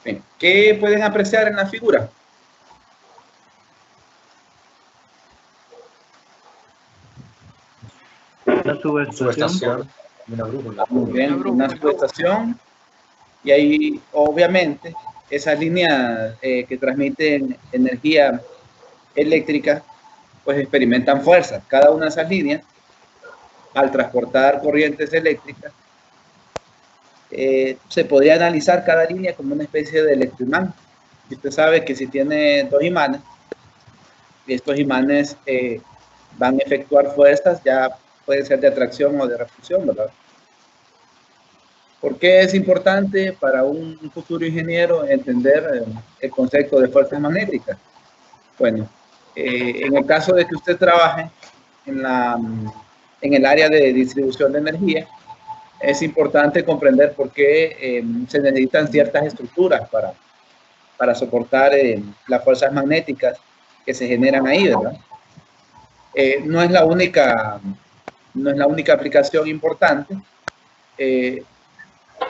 Bien, ¿qué pueden apreciar en la figura? Una subestación. Una brújula. Muy bien, una subestación. Y ahí, obviamente, esas líneas que transmiten energía eléctrica, pues experimentan fuerzas. Cada una de esas líneas, al transportar corrientes eléctricas, se podría analizar cada línea como una especie de electroimán. Y usted sabe que si tiene dos imanes, y estos imanes van a efectuar fuerzas, ya puede ser de atracción o de repulsión, ¿verdad? ¿Por qué es importante para un futuro ingeniero entender el concepto de fuerzas magnéticas? Bueno, en el caso de que usted trabaje en el área de distribución de energía, es importante comprender por qué se necesitan ciertas estructuras para soportar las fuerzas magnéticas que se generan ahí, ¿verdad? No es la única aplicación importante,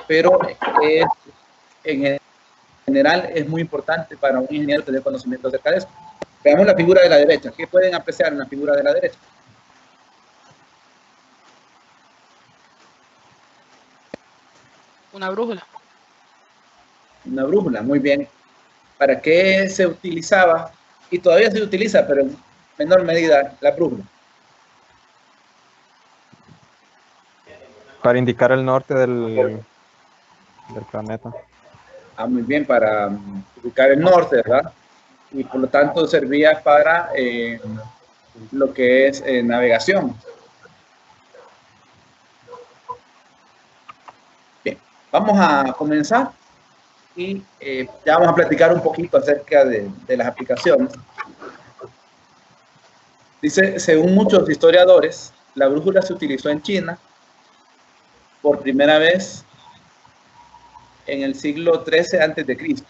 pero en general es muy importante para un ingeniero tener conocimiento acerca de esto. Veamos la figura de la derecha. ¿Qué pueden apreciar en la figura de la derecha? Una brújula. Una brújula, muy bien. ¿Para qué se utilizaba? Y todavía se utiliza, pero en menor medida, la brújula. Para indicar el norte del planeta. Ah, muy bien, para ubicar el norte, ¿verdad? Y por lo tanto servía para lo que es navegación. Bien, vamos a comenzar y ya vamos a platicar un poquito acerca de las aplicaciones. Dice, según muchos historiadores, la brújula se utilizó en China por primera vez en el siglo XIII a.C.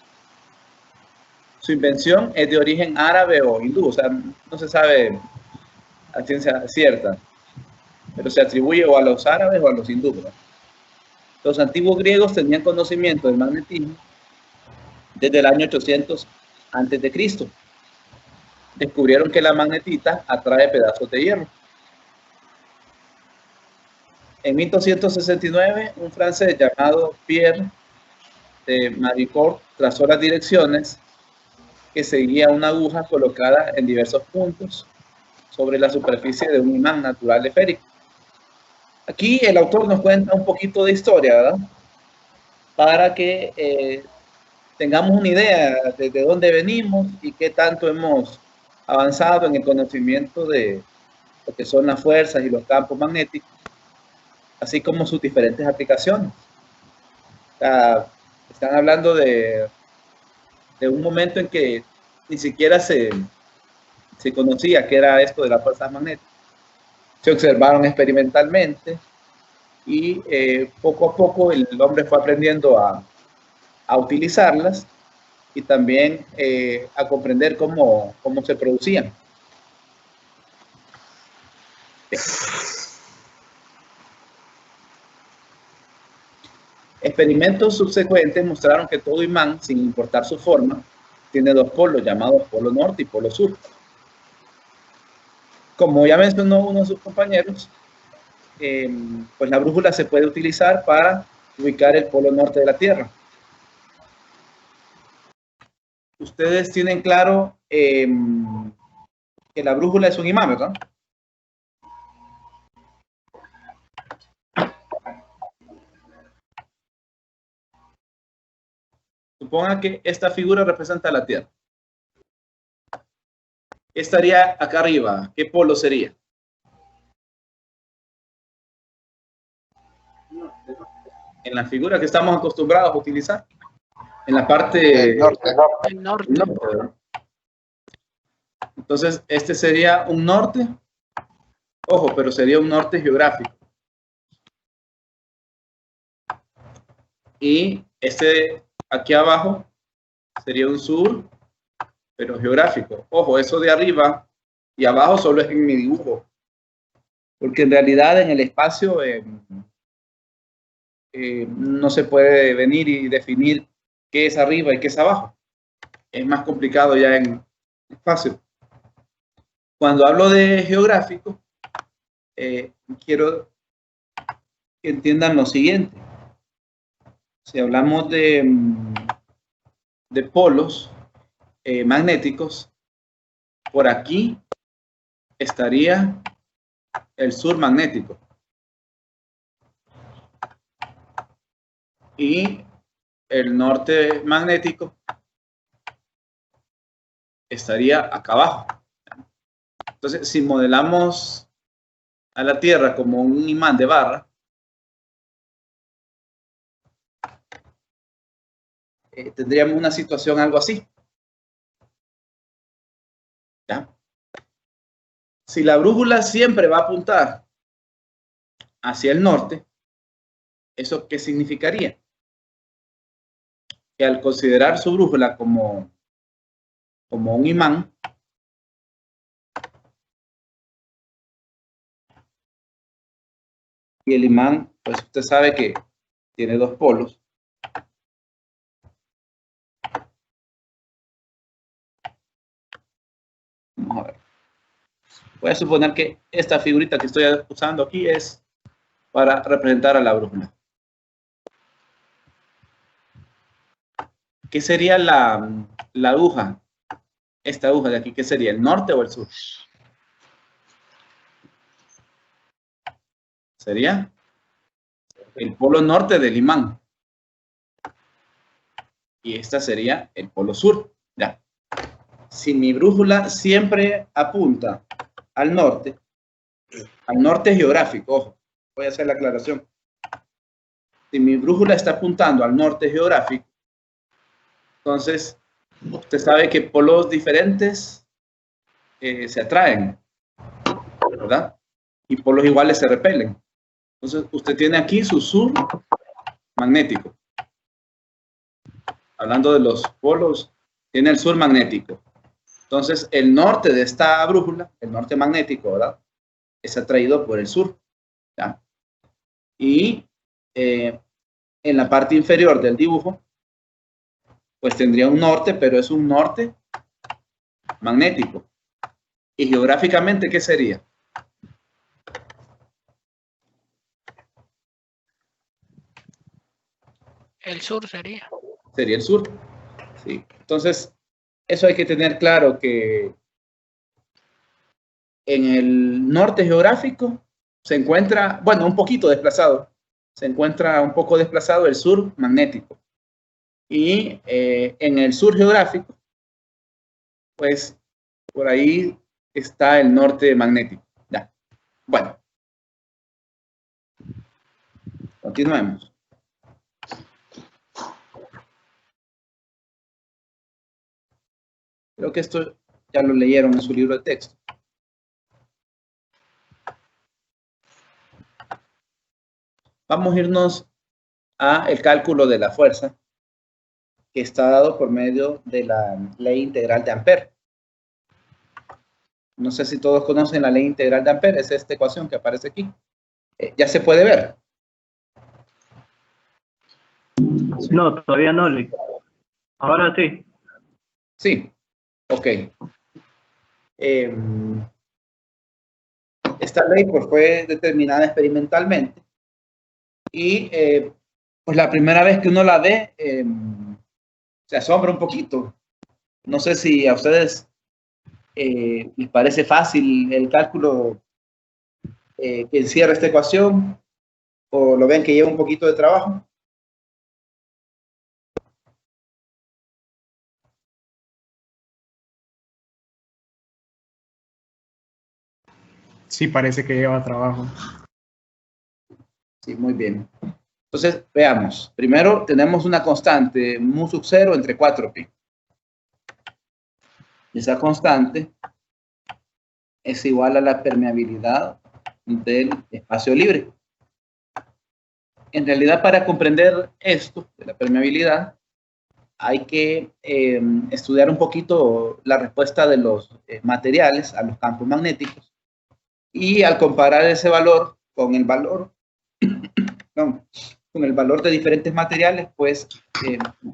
Su invención es de origen árabe o hindú, o sea, no se sabe a ciencia cierta, pero se atribuye o a los árabes o a los hindúes, ¿verdad? Los antiguos griegos tenían conocimiento del magnetismo desde el año 800 a.C. Descubrieron que la magnetita atrae pedazos de hierro. En 1269, un francés llamado Pierre de Maricourt trazó las direcciones que seguía una aguja colocada en diversos puntos sobre la superficie de un imán natural esférico. Aquí el autor nos cuenta un poquito de historia, ¿verdad? Para que tengamos una idea de dónde venimos y qué tanto hemos avanzado en el conocimiento de lo que son las fuerzas y los campos magnéticos, así como sus diferentes aplicaciones. Están hablando de un momento en que ni siquiera se conocía qué era esto de las fuerzas magnéticas. Se observaron experimentalmente y poco a poco el hombre fue aprendiendo a utilizarlas y también a comprender cómo se producían. Bien. Experimentos subsecuentes mostraron que todo imán, sin importar su forma, tiene dos polos llamados polo norte y polo sur. Como ya mencionó uno de sus compañeros, pues la brújula se puede utilizar para ubicar el polo norte de la Tierra. Ustedes tienen claro que la brújula es un imán, ¿verdad? Supongan que esta figura representa la Tierra. ¿Qué estaría acá arriba? ¿Qué polo sería? En la figura que estamos acostumbrados a utilizar. En la parte... El norte. ¿verdad? Entonces, este sería un norte. Ojo, pero sería un norte geográfico. Y este aquí abajo sería un sur, pero geográfico. Ojo, eso de arriba y abajo solo es en mi dibujo. Porque en realidad en el espacio no se puede venir y definir qué es arriba y qué es abajo. Es más complicado ya en espacio. Cuando hablo de geográfico, quiero que entiendan lo siguiente. Si hablamos de polos magnéticos, por aquí estaría el sur magnético. Y el norte magnético estaría acá abajo. Entonces, si modelamos a la Tierra como un imán de barra, tendríamos una situación algo así. ¿Ya? Si la brújula siempre va a apuntar hacia el norte, ¿eso qué significaría? Que al considerar su brújula como un imán, y el imán, pues usted sabe que tiene dos polos. Vamos a ver. Voy a suponer que esta figurita que estoy usando aquí es para representar a la brújula. ¿Qué sería la aguja? Esta aguja de aquí, ¿qué sería? ¿El norte o el sur? Sería el polo norte del imán. Y esta sería el polo sur. Ya. Si mi brújula siempre apunta al norte geográfico, ojo, voy a hacer la aclaración. Si mi brújula está apuntando al norte geográfico, entonces usted sabe que polos diferentes se atraen, ¿verdad? Y polos iguales se repelen. Entonces usted tiene aquí su sur magnético. Hablando de los polos, tiene el sur magnético. Entonces el norte de esta brújula, el norte magnético, ¿verdad?, es atraído por el sur. ¿Ya? Y en la parte inferior del dibujo, pues tendría un norte, pero es un norte magnético. Y geográficamente, ¿qué sería? El sur sería. Sería el sur. Sí. Entonces, eso hay que tener claro, que en el norte geográfico se encuentra, bueno, un poquito desplazado, se encuentra un poco desplazado el sur magnético. Y en el sur geográfico, pues por ahí está el norte magnético. Ya. Bueno. Continuemos. Creo que esto ya lo leyeron en su libro de texto. Vamos a irnos a el cálculo de la fuerza, que está dado por medio de la ley integral de Ampère. No sé si todos conocen la ley integral de Ampère, es esta ecuación que aparece aquí. ¿Ya se puede ver? No, todavía no, Lick. Ahora sí. Sí, ok. Esta ley pues fue determinada experimentalmente y pues la primera vez que uno la ve se asombra un poquito. No sé si a ustedes les parece fácil el cálculo que encierra esta ecuación, o lo ven que lleva un poquito de trabajo. Sí, parece que lleva trabajo. Sí, muy bien. Entonces, veamos. Primero tenemos una constante mu sub 0 entre 4pi. Esa constante es igual a la permeabilidad del espacio libre. En realidad, para comprender esto de la permeabilidad, hay que estudiar un poquito la respuesta de los materiales a los campos magnéticos, y al comparar ese valor con el valor con el valor de diferentes materiales, pues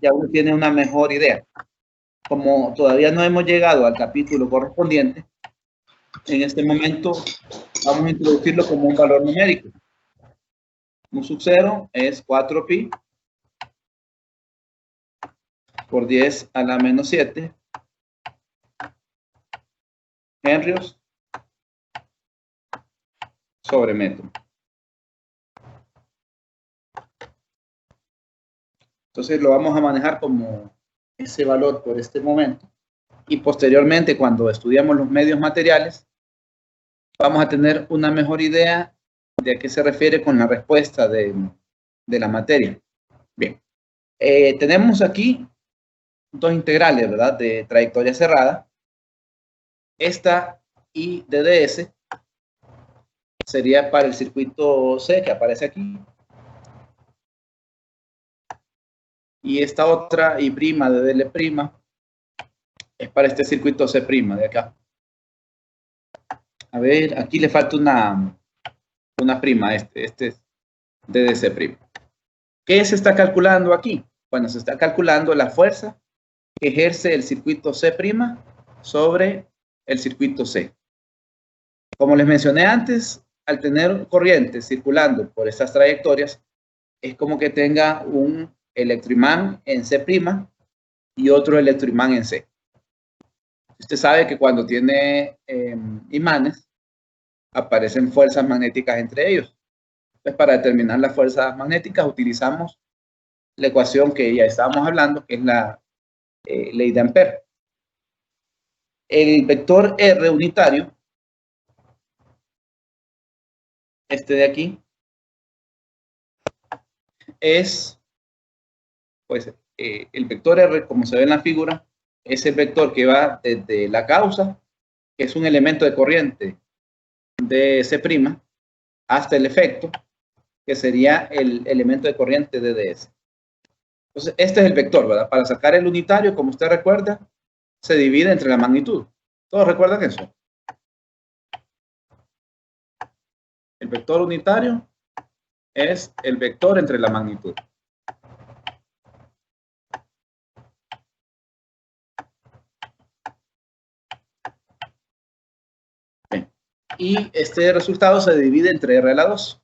ya uno tiene una mejor idea. Como todavía no hemos llegado al capítulo correspondiente, en este momento vamos a introducirlo como un valor numérico. Mu sub 0 es 4pi por 10 a la menos 7 henrios sobre metro. Entonces lo vamos a manejar como ese valor por este momento. Y posteriormente, cuando estudiamos los medios materiales, vamos a tener una mejor idea de a qué se refiere con la respuesta de la materia. Bien, tenemos aquí dos integrales, ¿verdad? De trayectoria cerrada. Esta I de ds sería para el circuito C que aparece aquí. Y esta otra I' de dl' es para este circuito C' de acá. A ver, aquí le falta una prima, este es ddc'. ¿Qué se está calculando aquí? Bueno, se está calculando la fuerza que ejerce el circuito C' sobre el circuito C. Como les mencioné antes, al tener corriente circulando por estas trayectorias, es como que tenga un electroimán en C' y otro electroimán en C. Usted sabe que cuando tiene imanes, aparecen fuerzas magnéticas entre ellos. Pues para determinar las fuerzas magnéticas utilizamos la ecuación que ya estábamos hablando, que es la ley de Ampère. El vector R unitario, este de aquí, es, pues, el vector R, como se ve en la figura, es el vector que va desde la causa, que es un elemento de corriente de C', hasta el efecto, que sería el elemento de corriente de ds. Entonces, este es el vector, ¿verdad? Para sacar el unitario, como usted recuerda, se divide entre la magnitud. ¿Todos recuerdan eso? El vector unitario es el vector entre la magnitud. Bien. Y este resultado se divide entre R a la 2.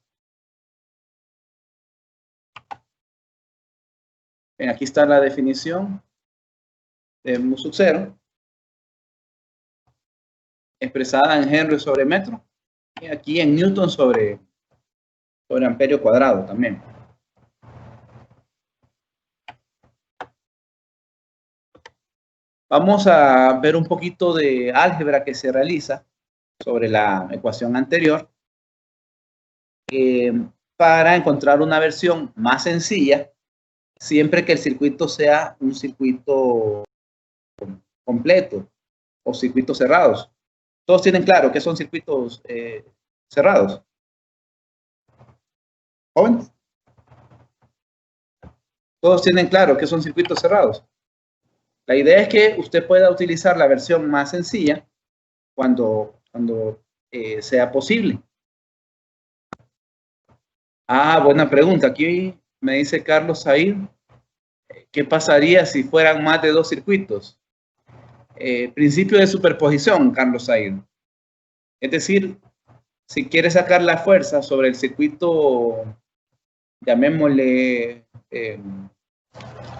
Bien, aquí está la definición de mu sub 0, expresada en Henry sobre metro, y aquí en Newton sobre amperio cuadrado también. Vamos a ver un poquito de álgebra que se realiza sobre la ecuación anterior para encontrar una versión más sencilla siempre que el circuito sea un circuito completo o circuitos cerrados. ¿Todos tienen claro qué son circuitos cerrados? ¿Jóvenes? ¿Todos tienen claro qué son circuitos cerrados? La idea es que usted pueda utilizar la versión más sencilla cuando sea posible. Ah, buena pregunta. Aquí me dice Carlos Said, ¿qué pasaría si fueran más de dos circuitos? Principio de superposición, Carlos Said. Es decir, si quiere sacar la fuerza sobre el circuito, llamémosle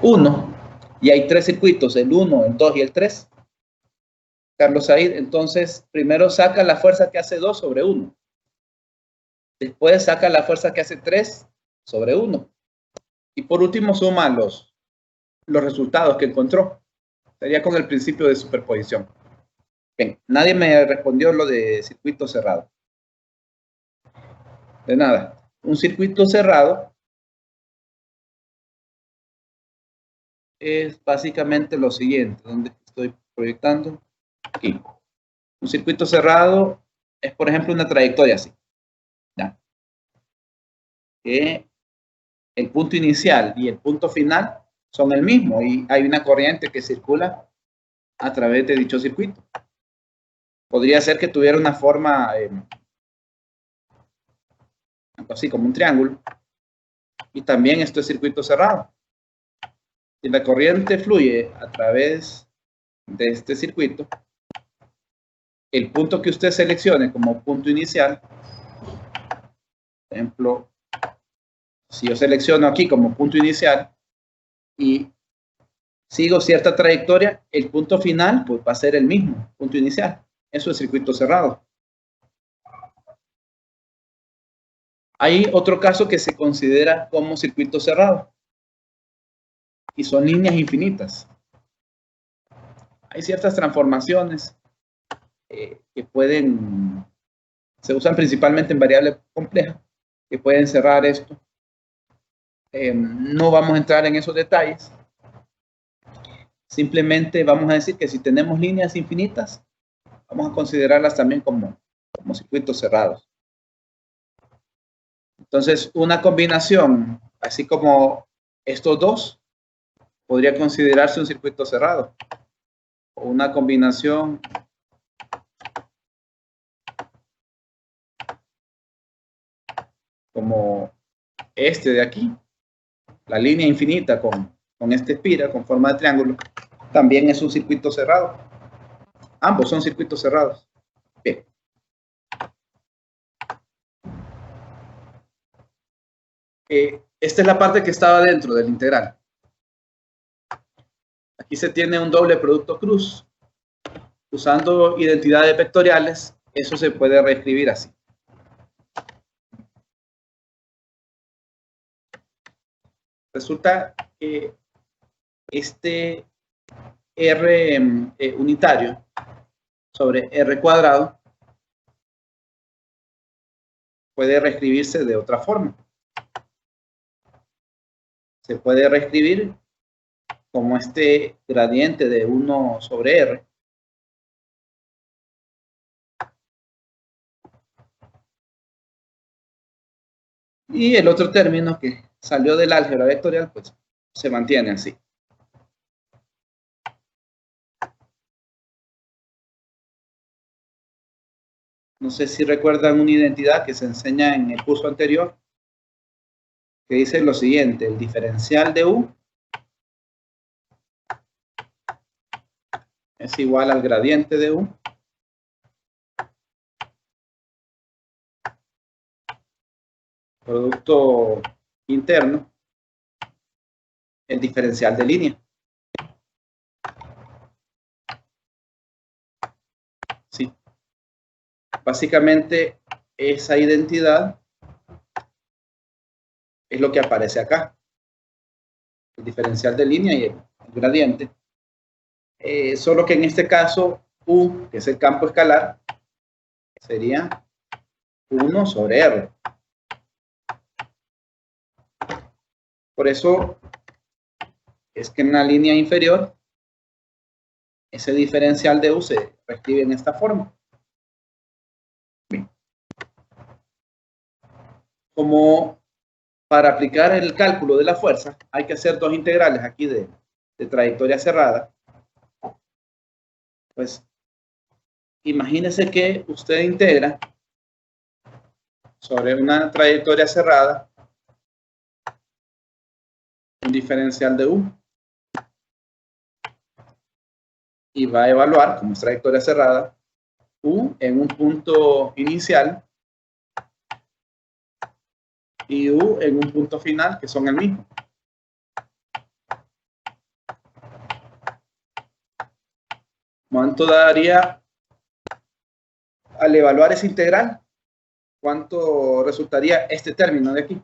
1, y hay tres circuitos, el 1, el 2 y el 3, Carlos Said, entonces primero saca la fuerza que hace 2 sobre 1. Después saca la fuerza que hace 3 sobre 1. Y por último suma los resultados que encontró. Sería con el principio de superposición. Bien, nadie me respondió lo de circuito cerrado. De nada. Un circuito cerrado es básicamente lo siguiente. ¿Dónde estoy proyectando? Aquí. Un circuito cerrado es, por ejemplo, una trayectoria así. ¿Ya? Que el punto inicial y el punto final son el mismo y hay una corriente que circula a través de dicho circuito. Podría ser que tuviera una forma algo así como un triángulo, Y también esto es circuito cerrado. Si la corriente fluye a través de este circuito, el punto que usted seleccione como punto inicial, por ejemplo, si yo selecciono aquí como punto inicial y sigo cierta trayectoria, el punto final pues va a ser el mismo punto inicial. Eso es circuito cerrado. Hay otro caso que se considera como circuito cerrado y son líneas infinitas. Hay ciertas transformaciones que se usan principalmente en variables complejas, que pueden cerrar esto. No vamos a entrar en esos detalles. Simplemente vamos a decir que si tenemos líneas infinitas, vamos a considerarlas también como circuitos cerrados. Entonces, una combinación, así como estos dos, podría considerarse un circuito cerrado. O una combinación como este de aquí, la línea infinita con esta espira, con forma de triángulo, también es un circuito cerrado. Ambos son circuitos cerrados. Bien. Esta es la parte que estaba dentro del integral. Aquí se tiene un doble producto cruz. Usando identidades vectoriales, eso se puede reescribir así. Resulta que este R unitario sobre R cuadrado puede reescribirse de otra forma. Se puede reescribir como este gradiente de 1 sobre R. Y el otro término que salió del álgebra vectorial, pues se mantiene así. No sé si recuerdan una identidad que se enseña en el curso anterior, que dice lo siguiente: el diferencial de U es igual al gradiente de U producto interno, el diferencial de línea. Sí. Básicamente, esa identidad es lo que aparece acá. El diferencial de línea y el gradiente. Solo que en este caso, U, que es el campo escalar, sería 1 sobre R. Por eso es que en la línea inferior, ese diferencial de U se reescribe en esta forma. Bien. Como para aplicar el cálculo de la fuerza, hay que hacer dos integrales aquí de trayectoria cerrada. Pues imagínese que usted integra sobre una trayectoria cerrada un diferencial de U y va a evaluar, como es trayectoria cerrada, U en un punto inicial y U en un punto final, que son el mismo. ¿Cuánto daría al evaluar ese integral? ¿Cuánto resultaría este término de aquí?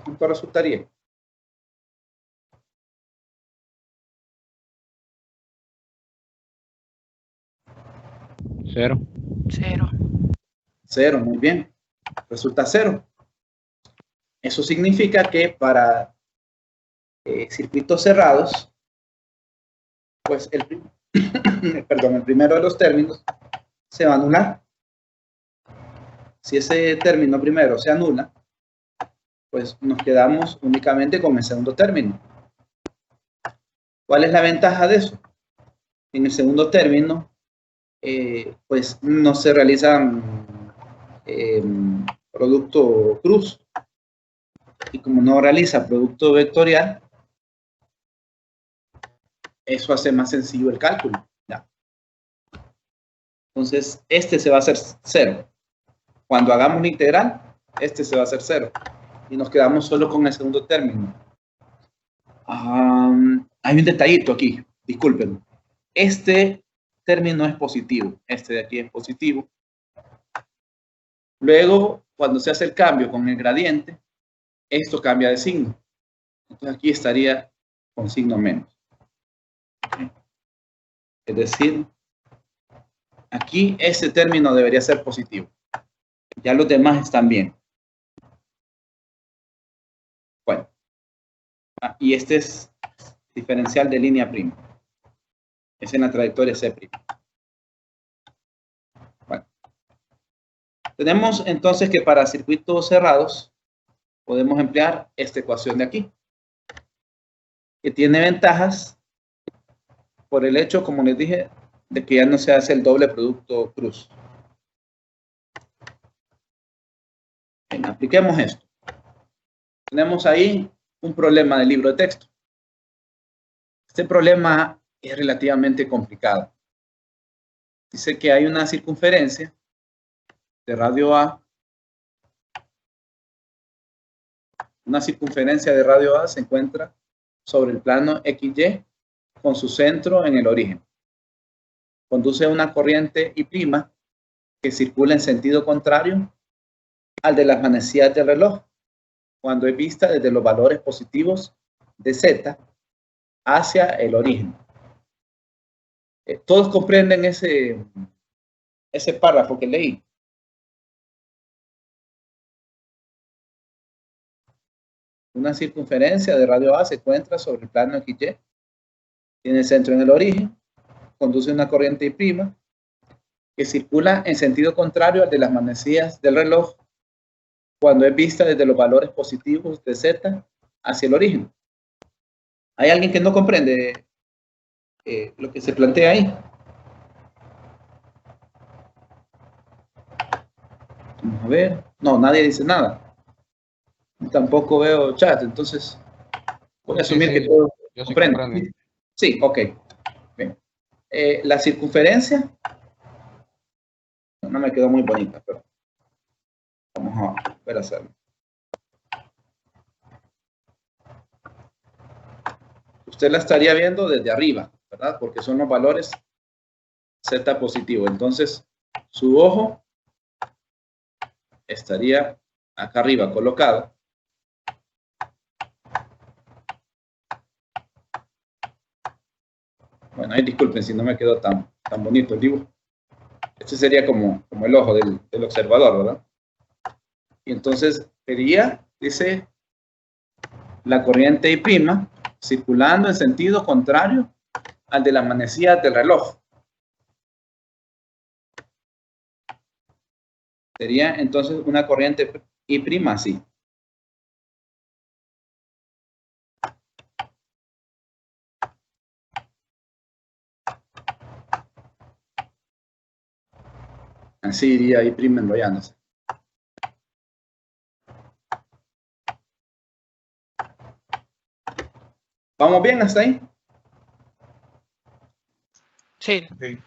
¿Cuánto resultaría? Cero. Cero. Cero, muy bien. Resulta cero. Eso significa que para circuitos cerrados, pues el primero de los términos se va a anular. Si ese término primero se anula, pues nos quedamos únicamente con el segundo término. ¿Cuál es la ventaja de eso? En el segundo término, pues no se realizan producto cruz. Y como no realiza producto vectorial, eso hace más sencillo el cálculo. ¿Ya? Entonces, este se va a hacer 0. Cuando hagamos una integral, este se va a hacer 0. Y nos quedamos solo con el segundo término. Hay un detallito aquí, disculpen. Este término es positivo. Este de aquí es positivo. Luego, cuando se hace el cambio con el gradiente, esto cambia de signo. Entonces aquí estaría con signo menos. Es decir, aquí este término debería ser positivo. Ya los demás están bien. Bueno. Y este es diferencial de línea prima. Es en la trayectoria C'. Bueno. Tenemos entonces que para circuitos cerrados podemos emplear esta ecuación de aquí, que tiene ventajas por el hecho, como les dije, de que ya no se hace el doble producto cruz. Bien, apliquemos esto. Tenemos ahí un problema del libro de texto. Este problema es relativamente complicado. Dice que hay una circunferencia de radio A. Una circunferencia de radio A se encuentra sobre el plano XY con su centro en el origen. Conduce una corriente I' que circula en sentido contrario al de las manecillas del reloj, cuando es vista desde los valores positivos de Z hacia el origen. Todos comprenden ese párrafo que leí. Una circunferencia de radio A se encuentra sobre el plano XY, tiene el centro en el origen, conduce una corriente I' que circula en sentido contrario al de las manecillas del reloj cuando es vista desde los valores positivos de Z hacia el origen. ¿Hay alguien que no comprende lo que se plantea ahí? Vamos a ver. No, nadie dice nada. Tampoco veo chat, entonces voy a asumir que todos comprenden. Sí, ok. Bien. La circunferencia no me quedó muy bonita, pero vamos a ver hacerlo. Usted la estaría viendo desde arriba, ¿verdad? Porque son los valores Z positivo. Entonces, su ojo estaría acá arriba colocado. Bueno, ahí disculpen si no me quedó tan bonito el dibujo. Este sería como el ojo del observador, ¿verdad? Y entonces sería, dice, la corriente I' circulando en sentido contrario al de la manecilla del reloj. Sería entonces una corriente I' así. Así iría I' enrollándose. ¿Vamos bien hasta ahí? Sí. Sí.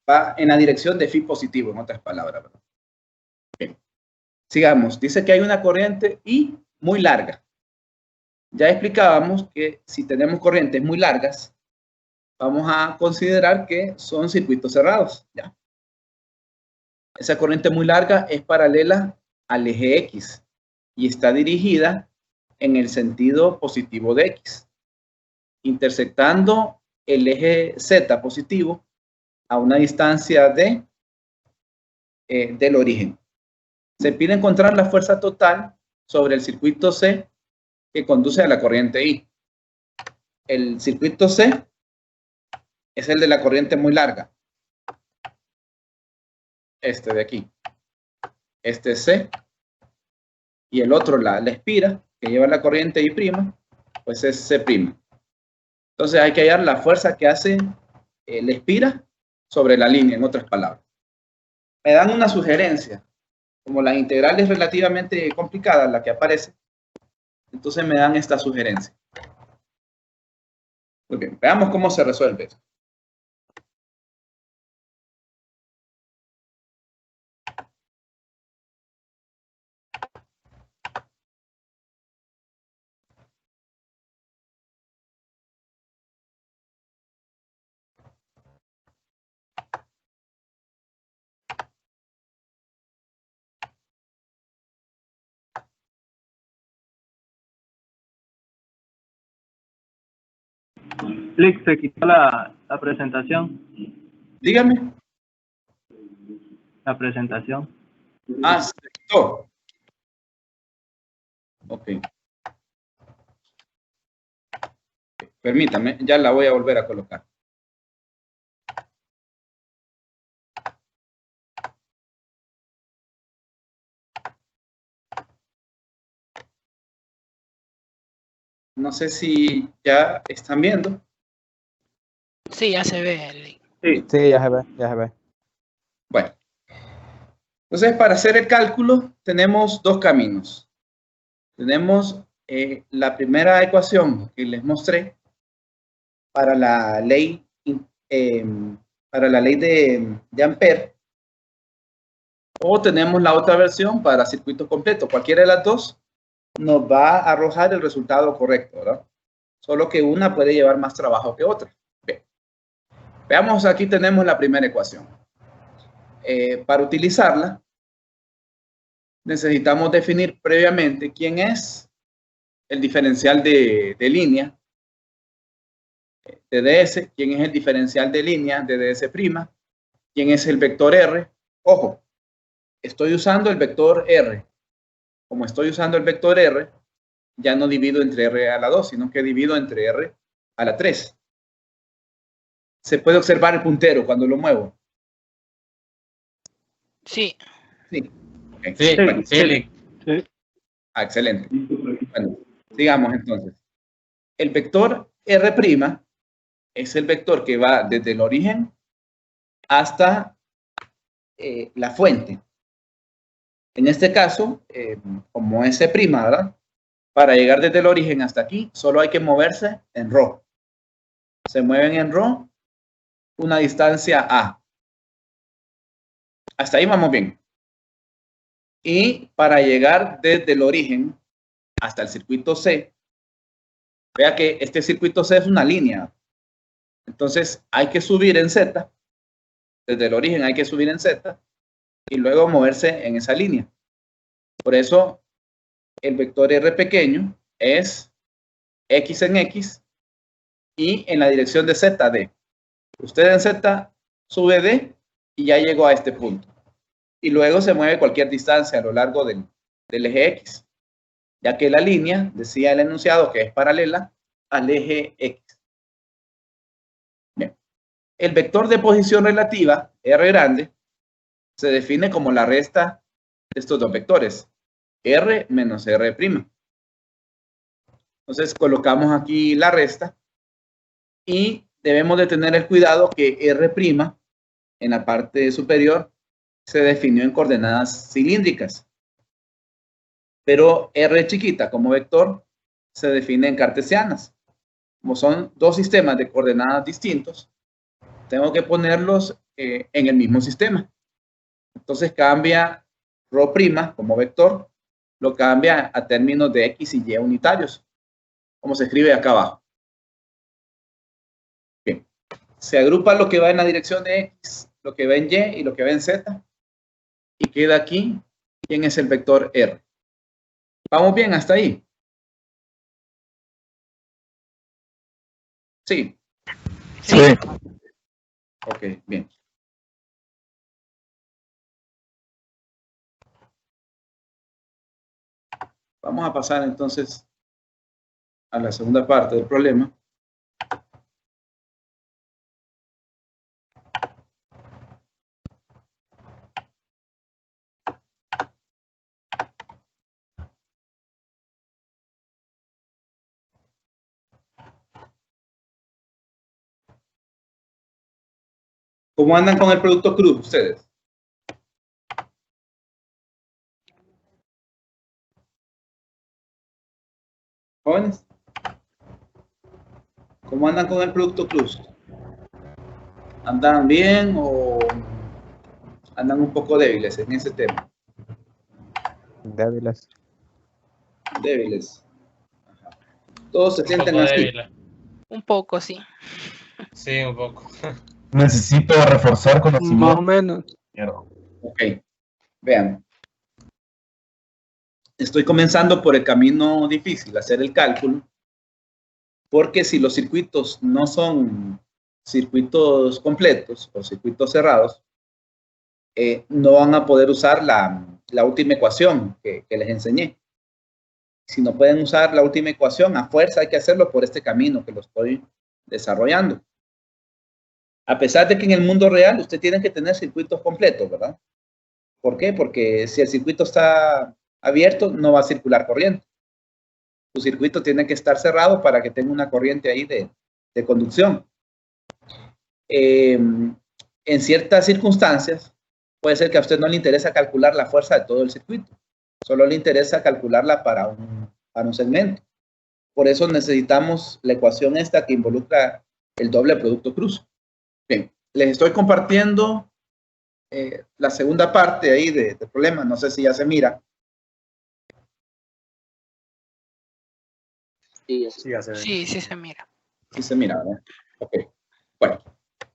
Va en la dirección de phi positivo, en otras palabras, ¿verdad? Bien. Sigamos. Dice que hay una corriente I muy larga. Ya explicábamos que si tenemos corrientes muy largas, vamos a considerar que son circuitos cerrados. ¿Ya? Esa corriente muy larga es paralela al eje X y está dirigida en el sentido positivo de X, intersectando el eje Z positivo a una distancia del origen. Se pide encontrar la fuerza total sobre el circuito C que conduce a la corriente I. El circuito C es el de la corriente muy larga. Este de aquí. Este es C. Y el otro, la espira, que lleva la corriente I', pues es C'. Entonces hay que hallar la fuerza que hace la espira sobre la línea, en otras palabras. Me dan una sugerencia. Como la integral es relativamente complicada, la que aparece, entonces me dan esta sugerencia. Muy bien, veamos cómo se resuelve esto. Clic, se quitó la presentación. Dígame. La presentación. Ah, se quitó. Ok. Permítame, ya la voy a volver a colocar. No sé si ya están viendo. Sí, ya se ve el link. Sí. Sí, ya se ve, ya se ve. Bueno. Entonces, para hacer el cálculo, tenemos dos caminos. Tenemos la primera ecuación que les mostré para la ley, de Ampère. O tenemos la otra versión para circuito completo. Cualquiera de las dos nos va a arrojar el resultado correcto, ¿verdad? Solo que una puede llevar más trabajo que otra. Bien. Veamos, aquí tenemos la primera ecuación. Para utilizarla, necesitamos definir previamente quién es el diferencial de línea de ds, quién es el diferencial de línea de ds', quién es el vector r. Ojo, estoy usando el vector r. Como estoy usando el vector r, ya no divido entre r a la 2, sino que divido entre r a la 3. Se puede observar el puntero cuando lo muevo. Sí. Sí. Okay. Sí, Bueno, sí. Sí. Ah, excelente. Bueno, sigamos entonces. El vector r' es el vector que va desde el origen hasta la fuente. En este caso, como S', ¿verdad? Para llegar desde el origen hasta aquí, solo hay que moverse en ρ. Se mueven en ρ una distancia A. Hasta ahí vamos bien. Y para llegar desde el origen hasta el circuito C, vea que este circuito C es una línea. Entonces hay que subir en Z. Desde el origen hay que subir en Z y luego moverse en esa línea. Por eso el vector R pequeño es X en X y en la dirección de Z, D. Usted en Z sube D y ya llegó a este punto. Y luego se mueve cualquier distancia a lo largo del eje X, ya que la línea, decía el enunciado, que es paralela al eje X. Bien. El vector de posición relativa, R grande, se define como la resta de estos dos vectores, R menos R'. Entonces colocamos aquí la resta y debemos de tener el cuidado que R' en la parte superior se definió en coordenadas cilíndricas, pero R chiquita como vector se define en cartesianas. Como son dos sistemas de coordenadas distintos, tengo que ponerlos en el mismo sistema. Entonces cambia ρ' como vector, lo cambia a términos de X y Y unitarios, como se escribe acá abajo. Bien. Se agrupa lo que va en la dirección de X, lo que va en Y y lo que va en Z, y queda aquí quién es el vector R. ¿Vamos bien hasta ahí? Sí. Sí. Ok, bien. Vamos a pasar entonces a la segunda parte del problema. ¿Cómo andan con el producto cruz ustedes? Jóvenes, ¿cómo andan con el producto cruz? ¿Andan bien o andan un poco débiles en ese tema? Débiles. Débiles. Ajá. Todos se Un sienten poco así. débil. Un poco, sí. Sí, un poco. Necesito reforzar Más conocimiento. o menos. Ok, vean. Estoy comenzando por el camino difícil, hacer el cálculo, porque si los circuitos no son circuitos completos o circuitos cerrados, no van a poder usar la última ecuación que les enseñé. Si no pueden usar la última ecuación, a fuerza hay que hacerlo por este camino que lo estoy desarrollando. A pesar de que en el mundo real usted tiene que tener circuitos completos, ¿verdad? ¿Por qué? Porque si el circuito está abierto, no va a circular corriente. Su circuito tiene que estar cerrado para que tenga una corriente ahí de conducción. En ciertas circunstancias, puede ser que a usted no le interesa calcular la fuerza de todo el circuito. Solo le interesa calcularla para un segmento. Por eso necesitamos la ecuación esta que involucra el doble producto cruz. Bien, les estoy compartiendo la segunda parte ahí del problema. No sé si ya se mira. Sí, ya se ve. Sí, sí se mira. Sí se mira, ¿verdad? Ok. Bueno,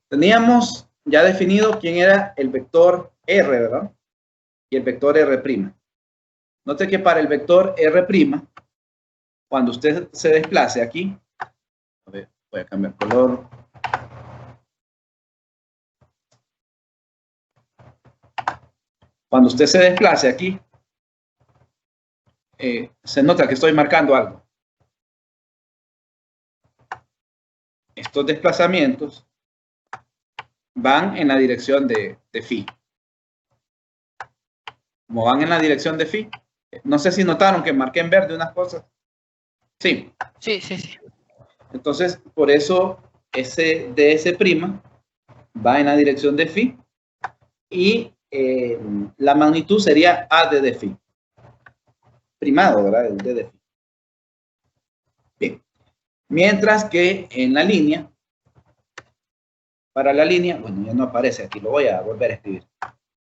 teníamos ya definido quién era el vector R, ¿verdad? Y el vector R'. Note que para el vector R', cuando usted se desplace aquí, a ver, voy a cambiar color. Cuando usted se desplace aquí, se nota que estoy marcando algo. Estos desplazamientos van en la dirección de phi. Como van en la dirección de phi, no sé si notaron que marqué en verde unas cosas. Sí. Sí, sí, sí. Entonces, por eso ese ds' va en la dirección de phi y la magnitud sería a de phi. Primado, ¿verdad? El d de phi. Bien. Mientras que en la línea, para la línea, bueno, ya no aparece aquí, lo voy a volver a escribir.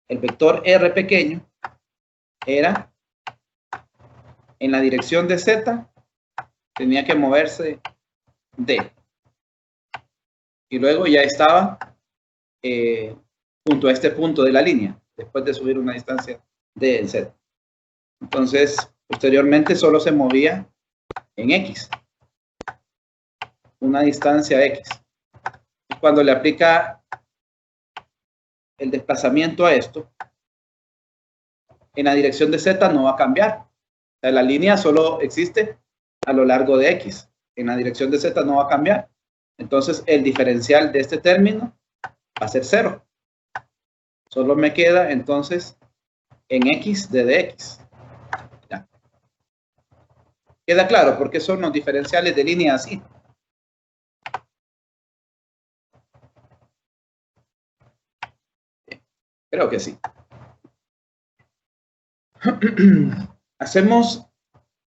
El vector R pequeño era en la dirección de Z, tenía que moverse D. Y luego ya estaba junto a este punto de la línea, después de subir una distancia D en Z. Entonces, posteriormente solo se movía en X. Una distancia X. Y cuando le aplica el desplazamiento a esto, en la dirección de Z no va a cambiar. O sea, la línea solo existe a lo largo de X. En la dirección de Z no va a cambiar. Entonces, el diferencial de este término va a ser 0. Solo me queda, entonces, en X de dx. Ya. ¿Queda claro por qué son los diferenciales de línea así? Creo que sí. Hacemos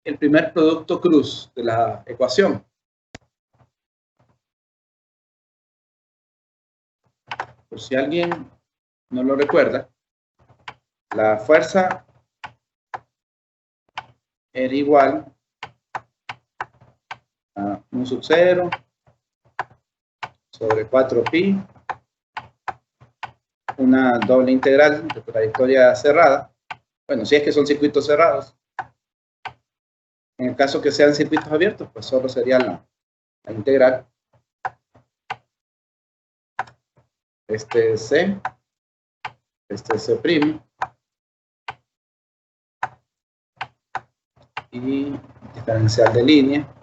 el primer producto cruz de la ecuación. Por si alguien no lo recuerda, la fuerza era igual a 1 sub 0 sobre 4pi, una doble integral de trayectoria cerrada. Bueno, si es que son circuitos cerrados. En el caso que sean circuitos abiertos, pues solo sería la integral. Este es C, este es C', y diferencial de línea.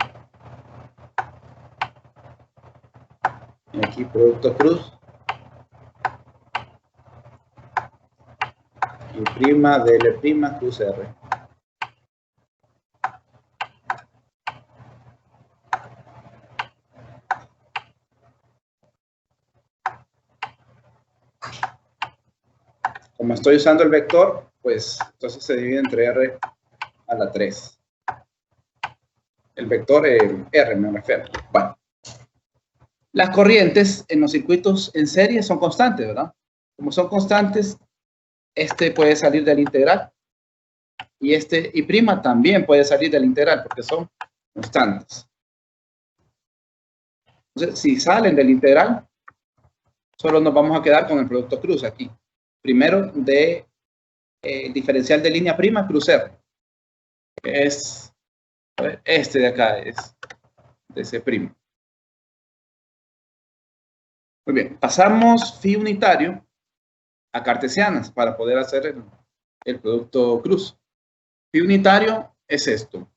Y aquí producto cruz. Y prima dl prima cruz R. Como estoy usando el vector, pues entonces se divide entre R a la 3. El vector R me refiero. Bueno. Las corrientes en los circuitos en serie son constantes, ¿verdad? Como son constantes, este puede salir del integral. Y este y' también puede salir del integral porque son constantes. Entonces, si salen del integral, solo nos vamos a quedar con el producto cruz aquí. Primero de diferencial de línea prima cruz R. Es este de acá, es de ese primo. Muy bien, pasamos phi unitario a cartesianas para poder hacer el producto cruz. Phi unitario es esto.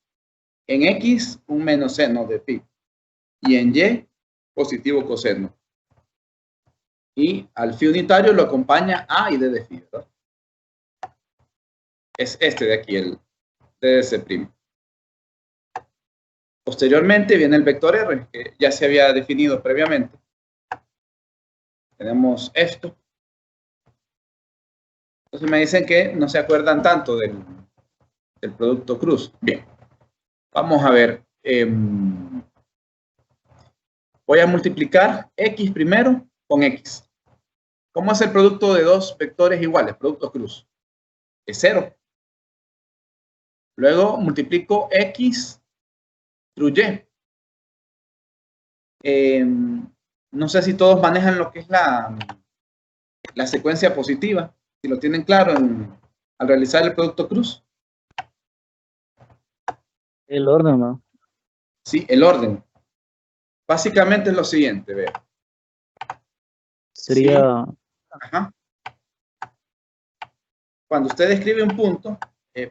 En X, un menos seno de phi. Y en Y, positivo coseno. Y al phi unitario lo acompaña A y D de phi, ¿verdad? Es este de aquí, el D de C'. Posteriormente viene el vector R, que ya se había definido previamente. Tenemos esto. Entonces me dicen que no se acuerdan tanto del producto cruz. Bien, vamos a ver. Voy a multiplicar X primero con X. ¿Cómo es el producto de dos vectores iguales? Producto cruz. Es 0. Luego multiplico X through Y. No sé si todos manejan lo que es la secuencia positiva. Si lo tienen claro al realizar el producto cruz. El orden, ¿no? Sí, el orden. Básicamente es lo siguiente, vea. Sería... Sí. Ajá. Cuando usted escribe un punto,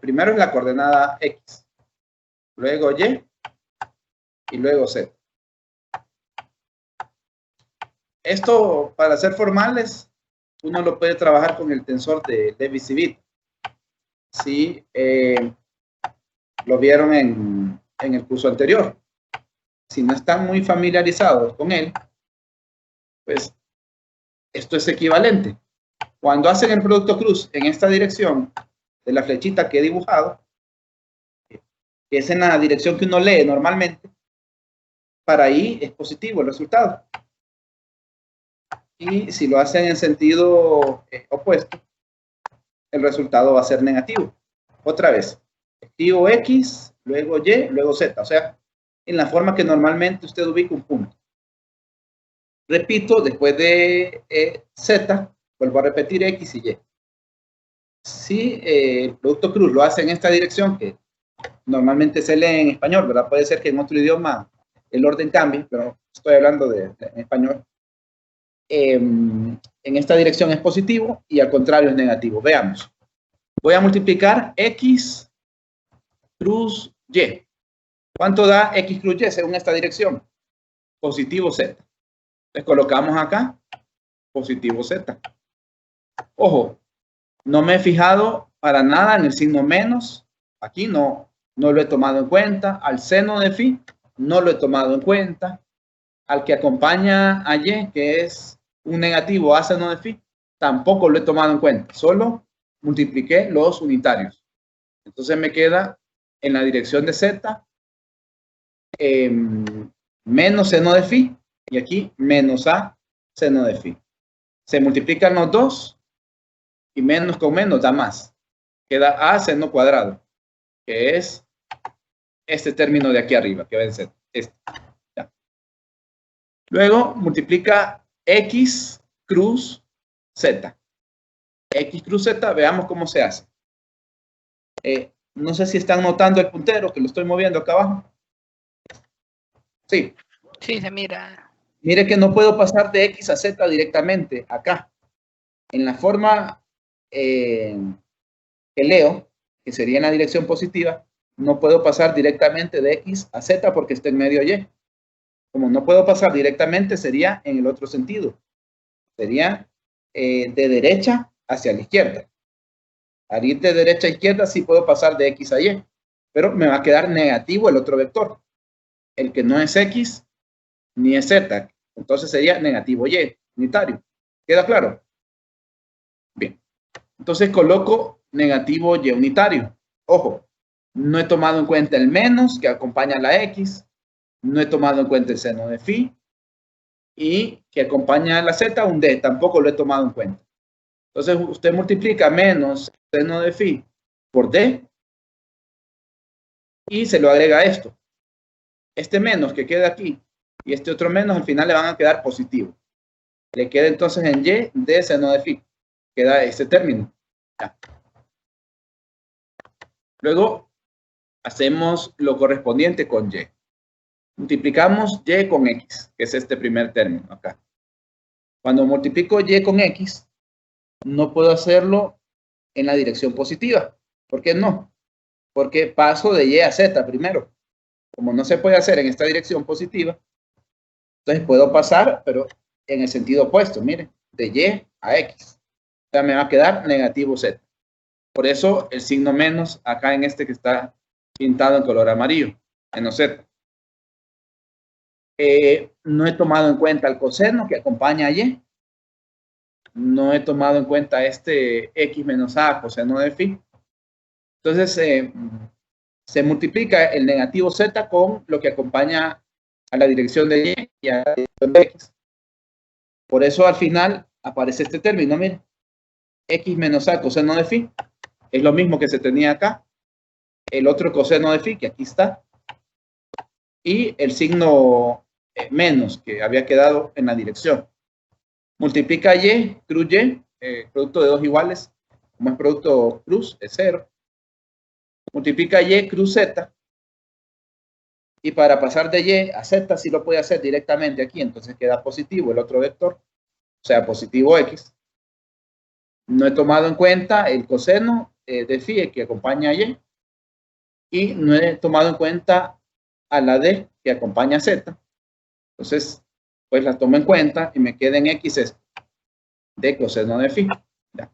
primero es la coordenada X, luego Y y luego Z. Esto, para ser formales, uno lo puede trabajar con el tensor de Levi-Civit. Sí, lo vieron en el curso anterior. Si no están muy familiarizados con él, pues esto es equivalente. Cuando hacen el producto cruz en esta dirección de la flechita que he dibujado, que es en la dirección que uno lee normalmente, para ahí es positivo el resultado. Y si lo hacen en sentido opuesto, el resultado va a ser negativo. Otra vez, escribo X, luego Y, luego Z. O sea, en la forma que normalmente usted ubica un punto. Repito, después de Z, vuelvo a repetir X y Y. Si el producto cruz lo hace en esta dirección, que normalmente se lee en español, ¿verdad? Puede ser que en otro idioma el orden cambie, pero estoy hablando en español. En esta dirección es positivo y al contrario es negativo. Veamos. Voy a multiplicar X cruz Y. ¿Cuánto da X cruz Y según esta dirección? Positivo Z. Les colocamos acá positivo Z. Ojo, no me he fijado para nada en el signo menos. Aquí no lo he tomado en cuenta. Al seno de phi no lo he tomado en cuenta. Al que acompaña a Y, que es un negativo a seno de phi, tampoco lo he tomado en cuenta. Solo multipliqué los unitarios. Entonces me queda en la dirección de Z menos seno de phi y aquí menos a seno de phi. Se multiplican los dos y menos con menos da más. Queda a seno cuadrado, que es este término de aquí arriba, que va a ser este. Ya. Luego multiplica X cruz Z. X cruz Z, veamos cómo se hace. No sé si están notando el puntero que lo estoy moviendo acá abajo. Sí. Sí, se mira. Mire que no puedo pasar de X a Z directamente acá. En la forma que leo, que sería en la dirección positiva, no puedo pasar directamente de X a Z porque está en medio Y. Como no puedo pasar directamente, sería en el otro sentido. Sería de derecha hacia la izquierda. Al ir de derecha a izquierda sí puedo pasar de X a Y, pero me va a quedar negativo el otro vector. El que no es X ni es Z. Entonces sería negativo Y, unitario. ¿Queda claro? Bien. Entonces coloco negativo Y unitario. Ojo, No he tomado en cuenta el menos que acompaña a la X. No he tomado en cuenta el seno de phi. Y que acompaña a la Z, un D. Tampoco lo he tomado en cuenta. Entonces, usted multiplica menos seno de phi por D. Y se lo agrega a esto. Este menos que queda aquí y este otro menos, al final le van a quedar positivos. Le queda entonces en Y D seno de phi. Queda este término. Ya. Luego, hacemos lo correspondiente con Y. Multiplicamos Y con X, que es este primer término acá. Cuando multiplico Y con X, no puedo hacerlo en la dirección positiva. ¿Por qué no? Porque paso de Y a Z primero. Como no se puede hacer en esta dirección positiva, entonces puedo pasar, pero en el sentido opuesto, miren, de Y a X. O sea, me va a quedar negativo Z. Por eso el signo menos acá en este que está pintado en color amarillo, menos Z. No he tomado en cuenta el coseno que acompaña a Y. No he tomado en cuenta este X menos A, coseno de phi. Entonces, se multiplica el negativo Z con lo que acompaña a la dirección de Y y a la dirección de X. Por eso al final aparece este término, miren. X menos A coseno de phi. Es lo mismo que se tenía acá. El otro coseno de phi, que aquí está. Y el signo menos, que había quedado en la dirección. Multiplica Y, cruz Y, producto de dos iguales. Como es producto cruz, es 0. Multiplica Y, cruz Z. Y para pasar de Y a Z, sí lo puede hacer directamente aquí. Entonces queda positivo el otro vector. O sea, positivo X. No he tomado en cuenta el coseno de phi que acompaña a Y. Y no he tomado en cuenta a la D que acompaña a Z. Entonces, pues la tomo en cuenta y me queda en X esto. D coseno de phi. Ya.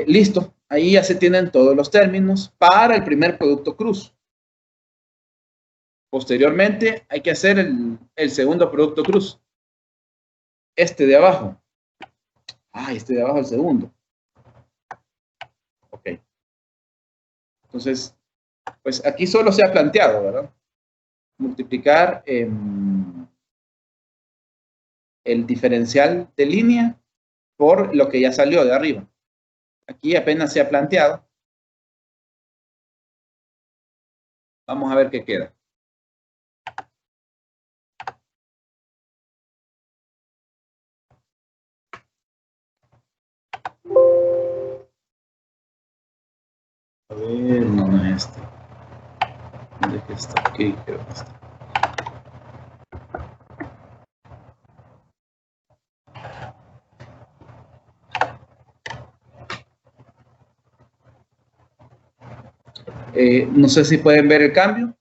Listo. Ahí ya se tienen todos los términos para el primer producto cruz. Posteriormente hay que hacer el segundo producto cruz. Este de abajo. Este de abajo el segundo. Ok. Entonces, pues aquí solo se ha planteado, ¿verdad? Multiplicar el diferencial de línea por lo que ya salió de arriba. Aquí apenas se ha planteado. Vamos a ver qué queda. A ver, no es este. ¿Dónde que está? Aquí creo que está. No sé si pueden ver el cambio.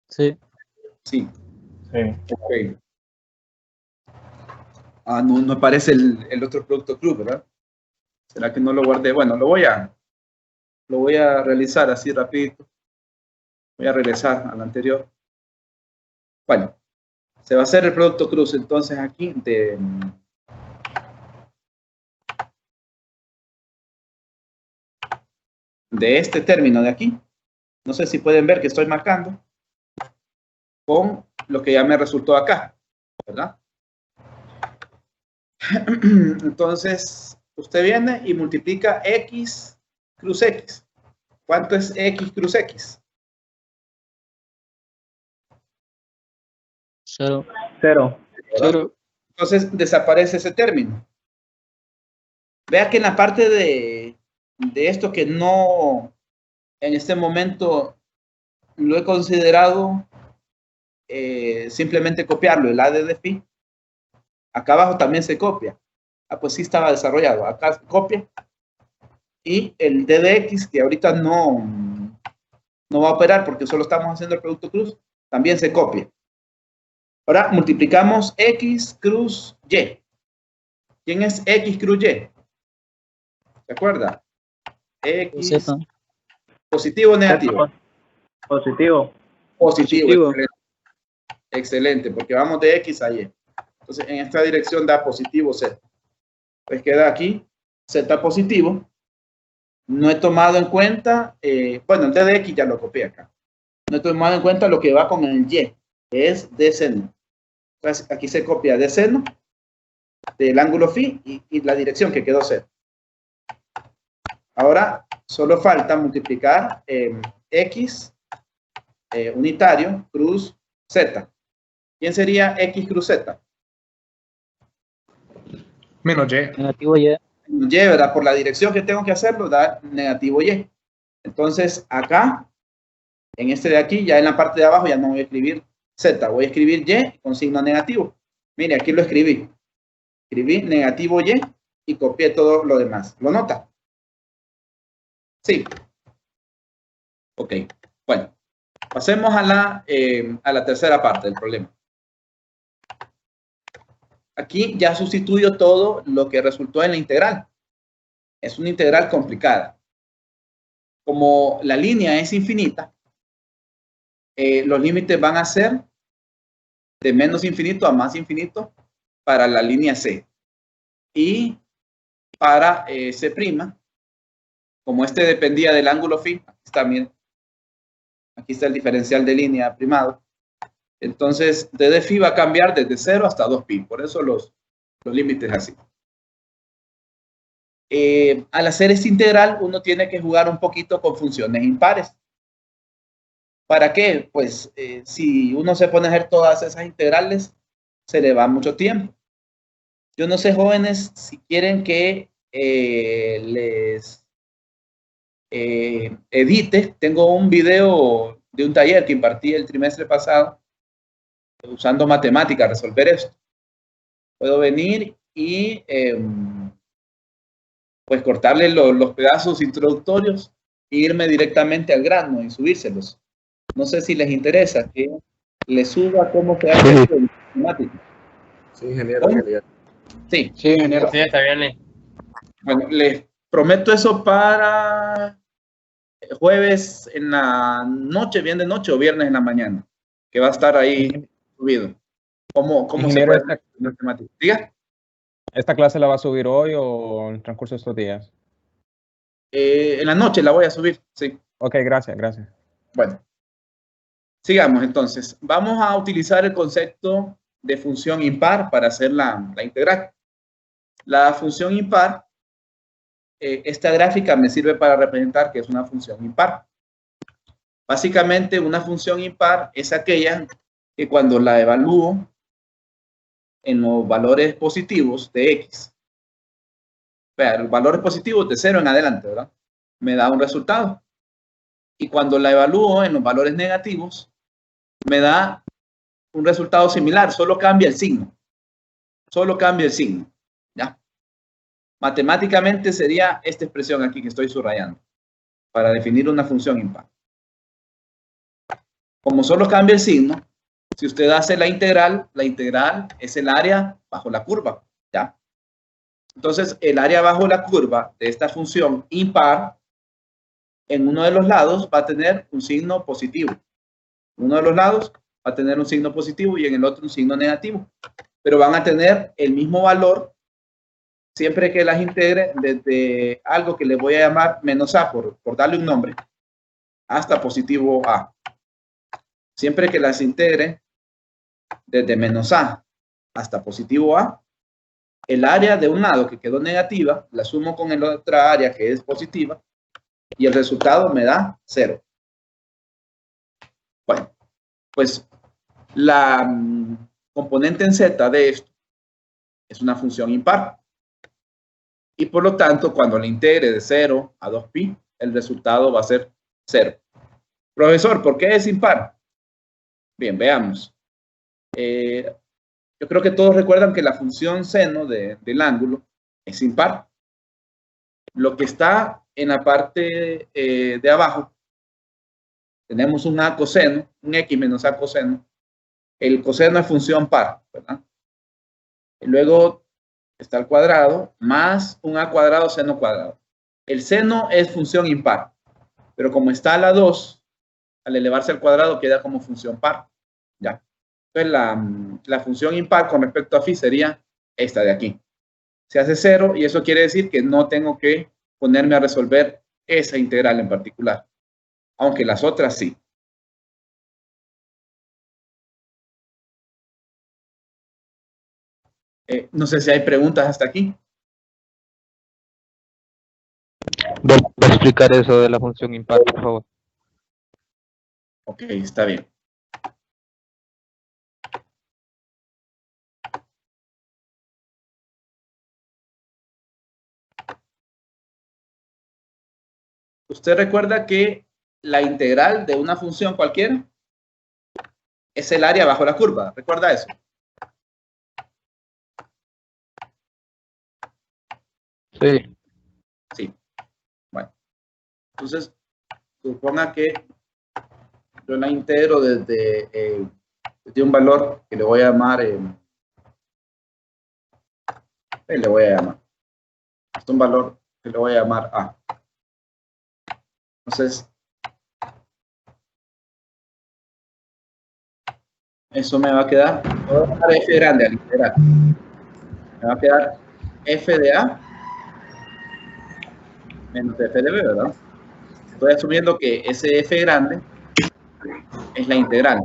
Sí. Sí. Sí. Ok. No aparece el otro producto cruz, ¿verdad? ¿Será que no lo guardé? Bueno, lo voy a realizar así rapidito. Voy a regresar al anterior. Bueno, se va a hacer el producto cruz entonces aquí de este término de aquí. No sé si pueden ver que estoy marcando con lo que ya me resultó acá, ¿verdad? Entonces, usted viene y multiplica X cruz X. ¿Cuánto es X cruz X? 0. ¿Verdad? 0. Entonces, desaparece ese término. Vea que en la parte de esto que no, en este momento, lo he considerado simplemente copiarlo, el AD de phi. Acá abajo también se copia. Pues sí estaba desarrollado. Acá se copia. Y el D de X, que ahorita no va a operar porque solo estamos haciendo el producto cruz, también se copia. Ahora multiplicamos X cruz Y. ¿Quién es X cruz Y? ¿Se acuerda? X. Z. ¿Positivo o negativo? Positivo. Positivo. Excelente. Excelente, porque vamos de X a Y. Entonces, en esta dirección da positivo Z. Pues queda aquí z positivo, no he tomado en cuenta, bueno, el d de x ya lo copié acá. No he tomado en cuenta lo que va con el y, que es d seno. Entonces, aquí se copia d seno del ángulo phi y la dirección que quedó 0. Ahora, solo falta multiplicar x unitario cruz z. ¿Quién sería x cruz z? Menos Y. Negativo Y. Y, ¿verdad? Por la dirección que tengo que hacerlo, da negativo y. Entonces, acá, en este de aquí, ya en la parte de abajo, ya no voy a escribir z, voy a escribir y con signo negativo. Mire, aquí lo escribí. Escribí negativo y copié todo lo demás. ¿Lo nota? Sí. Ok. Bueno, pasemos a la tercera parte del problema. Aquí ya sustituyo todo lo que resultó en la integral. Es una integral complicada. Como la línea es infinita, los límites van a ser de menos infinito a más infinito para la línea C. Y para C', como este dependía del ángulo phi, aquí está, miren, aquí está el diferencial de línea primado. Entonces, d de phi va a cambiar desde 0 hasta 2pi. Por eso los límites así. Al hacer esta integral, uno tiene que jugar un poquito con funciones impares. ¿Para qué? Pues si uno se pone a hacer todas esas integrales, se le va mucho tiempo. Yo no sé, jóvenes, si quieren que les edite. Tengo un video de un taller que impartí el trimestre pasado usando matemáticas, resolver esto. Puedo venir y pues cortarle los pedazos introductorios e irme directamente al grano y subírselos. No sé si les interesa que les suba cómo se hace esto en matemáticas. Sí, ingeniero. Sí. Sí, ingeniero. Sí, está bien. Bueno, les prometo eso para jueves en la noche, bien de noche, o viernes en la mañana, que va a estar ahí subido. ¿Cómo se puede hacer matemáticas? Diga. ¿Esta clase la va a subir hoy o en el transcurso de estos días? En la noche la voy a subir, sí. Ok, gracias, gracias. Bueno, sigamos entonces. Vamos a utilizar el concepto de función impar para hacer la integral. La función impar, esta gráfica me sirve para representar que es una función impar. Básicamente, una función impar es aquella que cuando la evalúo en los valores positivos de x, los valores positivos de 0 en adelante, ¿verdad? Me da un resultado. Y cuando la evalúo en los valores negativos, me da un resultado similar, solo cambia el signo. Solo cambia el signo, ¿ya? Matemáticamente sería esta expresión aquí que estoy subrayando para definir una función impar. Como solo cambia el signo, si usted hace la integral es el área bajo la curva, ¿ya? Entonces, el área bajo la curva de esta función impar, en uno de los lados va a tener un signo positivo. Uno de los lados va a tener un signo positivo y en el otro un signo negativo. Pero van a tener el mismo valor siempre que las integre desde algo que le voy a llamar menos a, por darle un nombre, hasta positivo a. Siempre que las integre desde menos a hasta positivo a, el área de un lado que quedó negativa, la sumo con el otra área que es positiva y el resultado me da 0. Bueno, pues la componente en z de esto es una función impar. Y por lo tanto, cuando la integre de 0 a 2pi, el resultado va a ser 0. Profesor, ¿por qué es impar? Bien, veamos. Yo creo que todos recuerdan que la función seno del ángulo es impar. Lo que está en la parte de abajo, tenemos un a coseno, un x menos a coseno. El coseno es función par, ¿verdad? Y luego está el cuadrado más un a cuadrado seno cuadrado. El seno es función impar, pero como está a la 2, al elevarse al cuadrado queda como función par. Ya. Entonces la función impar con respecto a phi sería esta de aquí. se hace 0 y eso quiere decir que no tengo que ponerme a resolver esa integral en particular, aunque las otras sí. No sé si hay preguntas hasta aquí. ¿Voy a explicar eso de la función impar, por favor? Ok, está bien. ¿Usted recuerda que la integral de una función cualquiera es el área bajo la curva? ¿Recuerda eso? Sí. Sí. Bueno. Entonces, suponga que yo la integro desde un valor que le voy a llamar, le voy a llamar. Es un valor que le voy a llamar A. Entonces, eso me va a quedar, voy a dejar f grande al integrar. Me va a quedar f de A menos f de B, ¿verdad? Estoy asumiendo que ese f grande es la integral.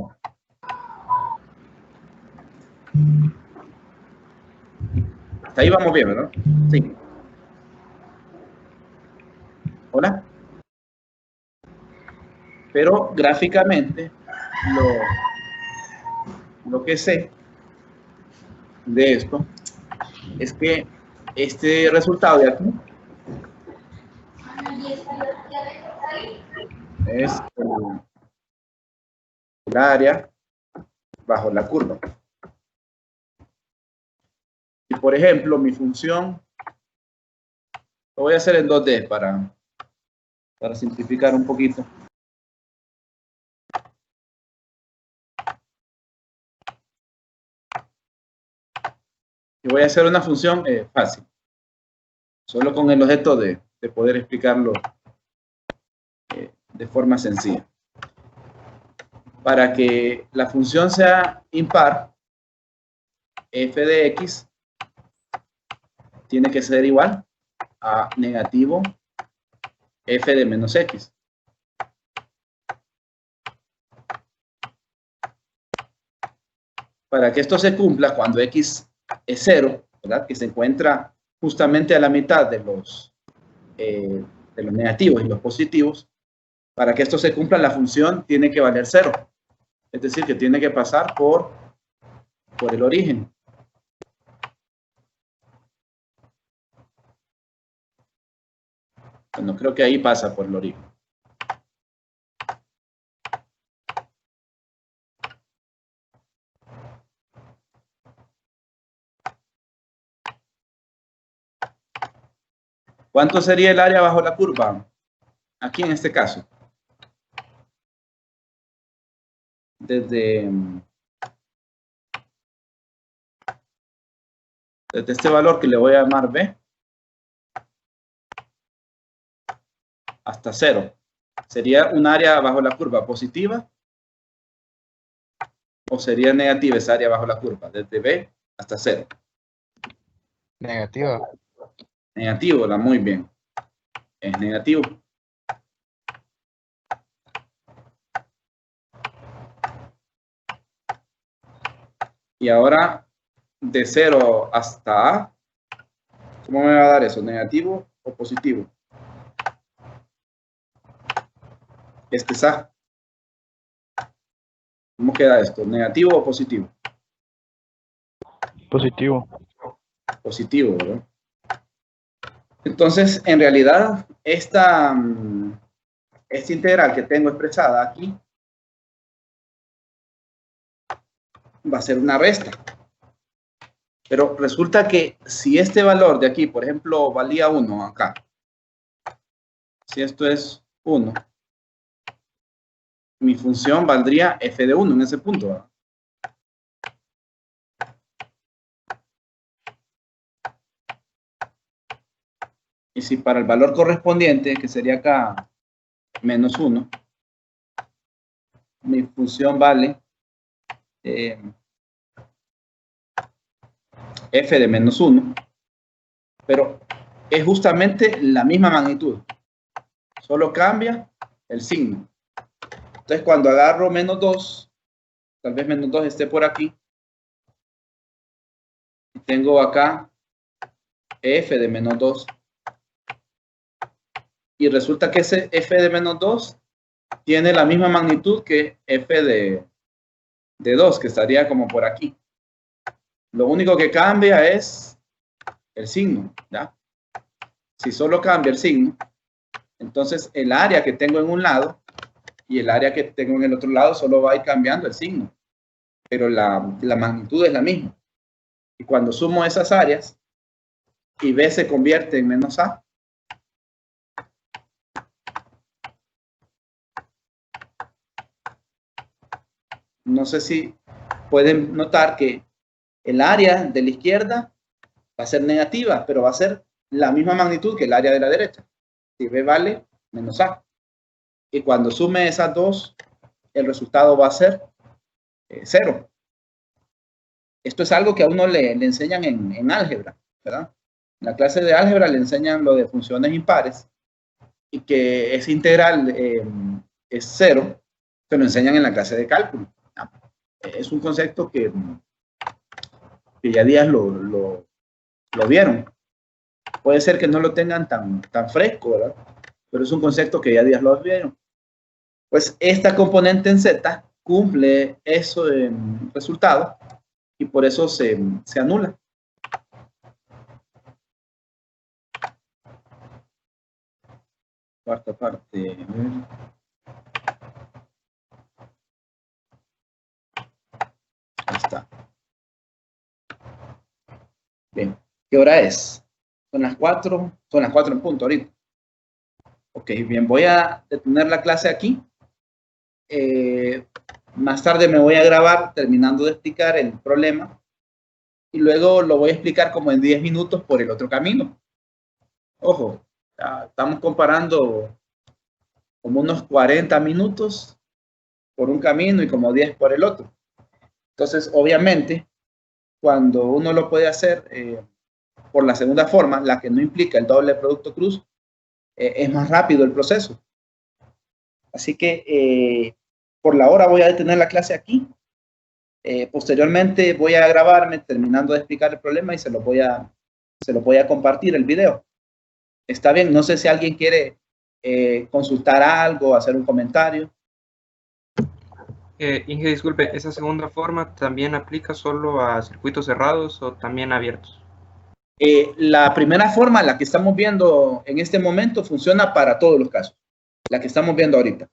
Hasta ahí vamos bien, ¿verdad? Sí. ¿Hola? Pero gráficamente, lo que sé de esto es que este resultado de aquí es el área bajo la curva. Y por ejemplo, mi función, lo voy a hacer en 2D para simplificar un poquito. Y voy a hacer una función fácil, solo con el objeto de poder explicarlo de forma sencilla. Para que la función sea impar, f de x tiene que ser igual a negativo f de menos x. Para que esto se cumpla cuando x es 0, ¿verdad? Que se encuentra justamente a la mitad de los negativos y los positivos, para que esto se cumpla la función tiene que valer 0. Es decir, que tiene que pasar por el origen. Bueno, creo que ahí pasa por el origen. ¿Cuánto sería el área bajo la curva? Aquí en este caso. Desde este valor que le voy a llamar B hasta 0. ¿Sería un área bajo la curva positiva? ¿O sería negativa esa área bajo la curva? Desde B hasta 0. Negativa. Negativo, muy bien. Es negativo. Y ahora, de 0 hasta A, ¿cómo me va a dar eso? ¿Negativo o positivo? Este es A. ¿Cómo queda esto? ¿Negativo o positivo? Positivo. Positivo, ¿verdad? Entonces, en realidad, esta integral que tengo expresada aquí va a ser una resta. Pero resulta que si este valor de aquí, por ejemplo, valía 1 acá, si esto es 1, mi función valdría f de 1 en ese punto, ¿verdad? Y si para el valor correspondiente, que sería acá menos 1, mi función vale f de menos 1, pero es justamente la misma magnitud. Solo cambia el signo. Entonces, cuando agarro menos 2, tal vez menos 2 esté por aquí, y tengo acá f de menos 2, y resulta que ese f de menos 2 tiene la misma magnitud que f de 2, que estaría como por aquí. Lo único que cambia es el signo, ¿ya? Si solo cambia el signo, entonces el área que tengo en un lado y el área que tengo en el otro lado solo va a ir cambiando el signo, pero la magnitud es la misma. Y cuando sumo esas áreas y b se convierte en menos a, no sé si pueden notar que el área de la izquierda va a ser negativa, pero va a ser la misma magnitud que el área de la derecha. Si b vale menos a. Y cuando sume esas dos, el resultado va a ser 0. Esto es algo que a uno le enseñan en álgebra, ¿verdad? En la clase de álgebra le enseñan lo de funciones impares y que esa integral es 0, se lo enseñan en la clase de cálculo. Es un concepto que ya días lo vieron. Puede ser que no lo tengan tan fresco, ¿verdad? Pero es un concepto que ya días lo vieron. Pues esta componente en Z cumple eso resultado y por eso se anula. Cuarta parte. Ahí está. Bien. ¿Qué hora es? Son las 4. Son las 4 en punto ahorita. Ok, bien. Voy a detener la clase aquí. Más tarde me voy a grabar terminando de explicar el problema. Y luego lo voy a explicar como en 10 minutos por el otro camino. Ojo, estamos comparando como unos 40 minutos por un camino y como 10 por el otro. Entonces, obviamente, cuando uno lo puede hacer por la segunda forma, la que no implica el doble producto cruz, es más rápido el proceso. Así que por la hora voy a detener la clase aquí. Posteriormente voy a grabarme terminando de explicar el problema y se lo voy a compartir el video. Está bien, no sé si alguien quiere consultar algo, hacer un comentario. Inge, disculpe, ¿esa segunda forma también aplica solo a circuitos cerrados o también abiertos? La primera forma, la que estamos viendo en este momento, funciona para todos los casos. La que estamos viendo ahorita.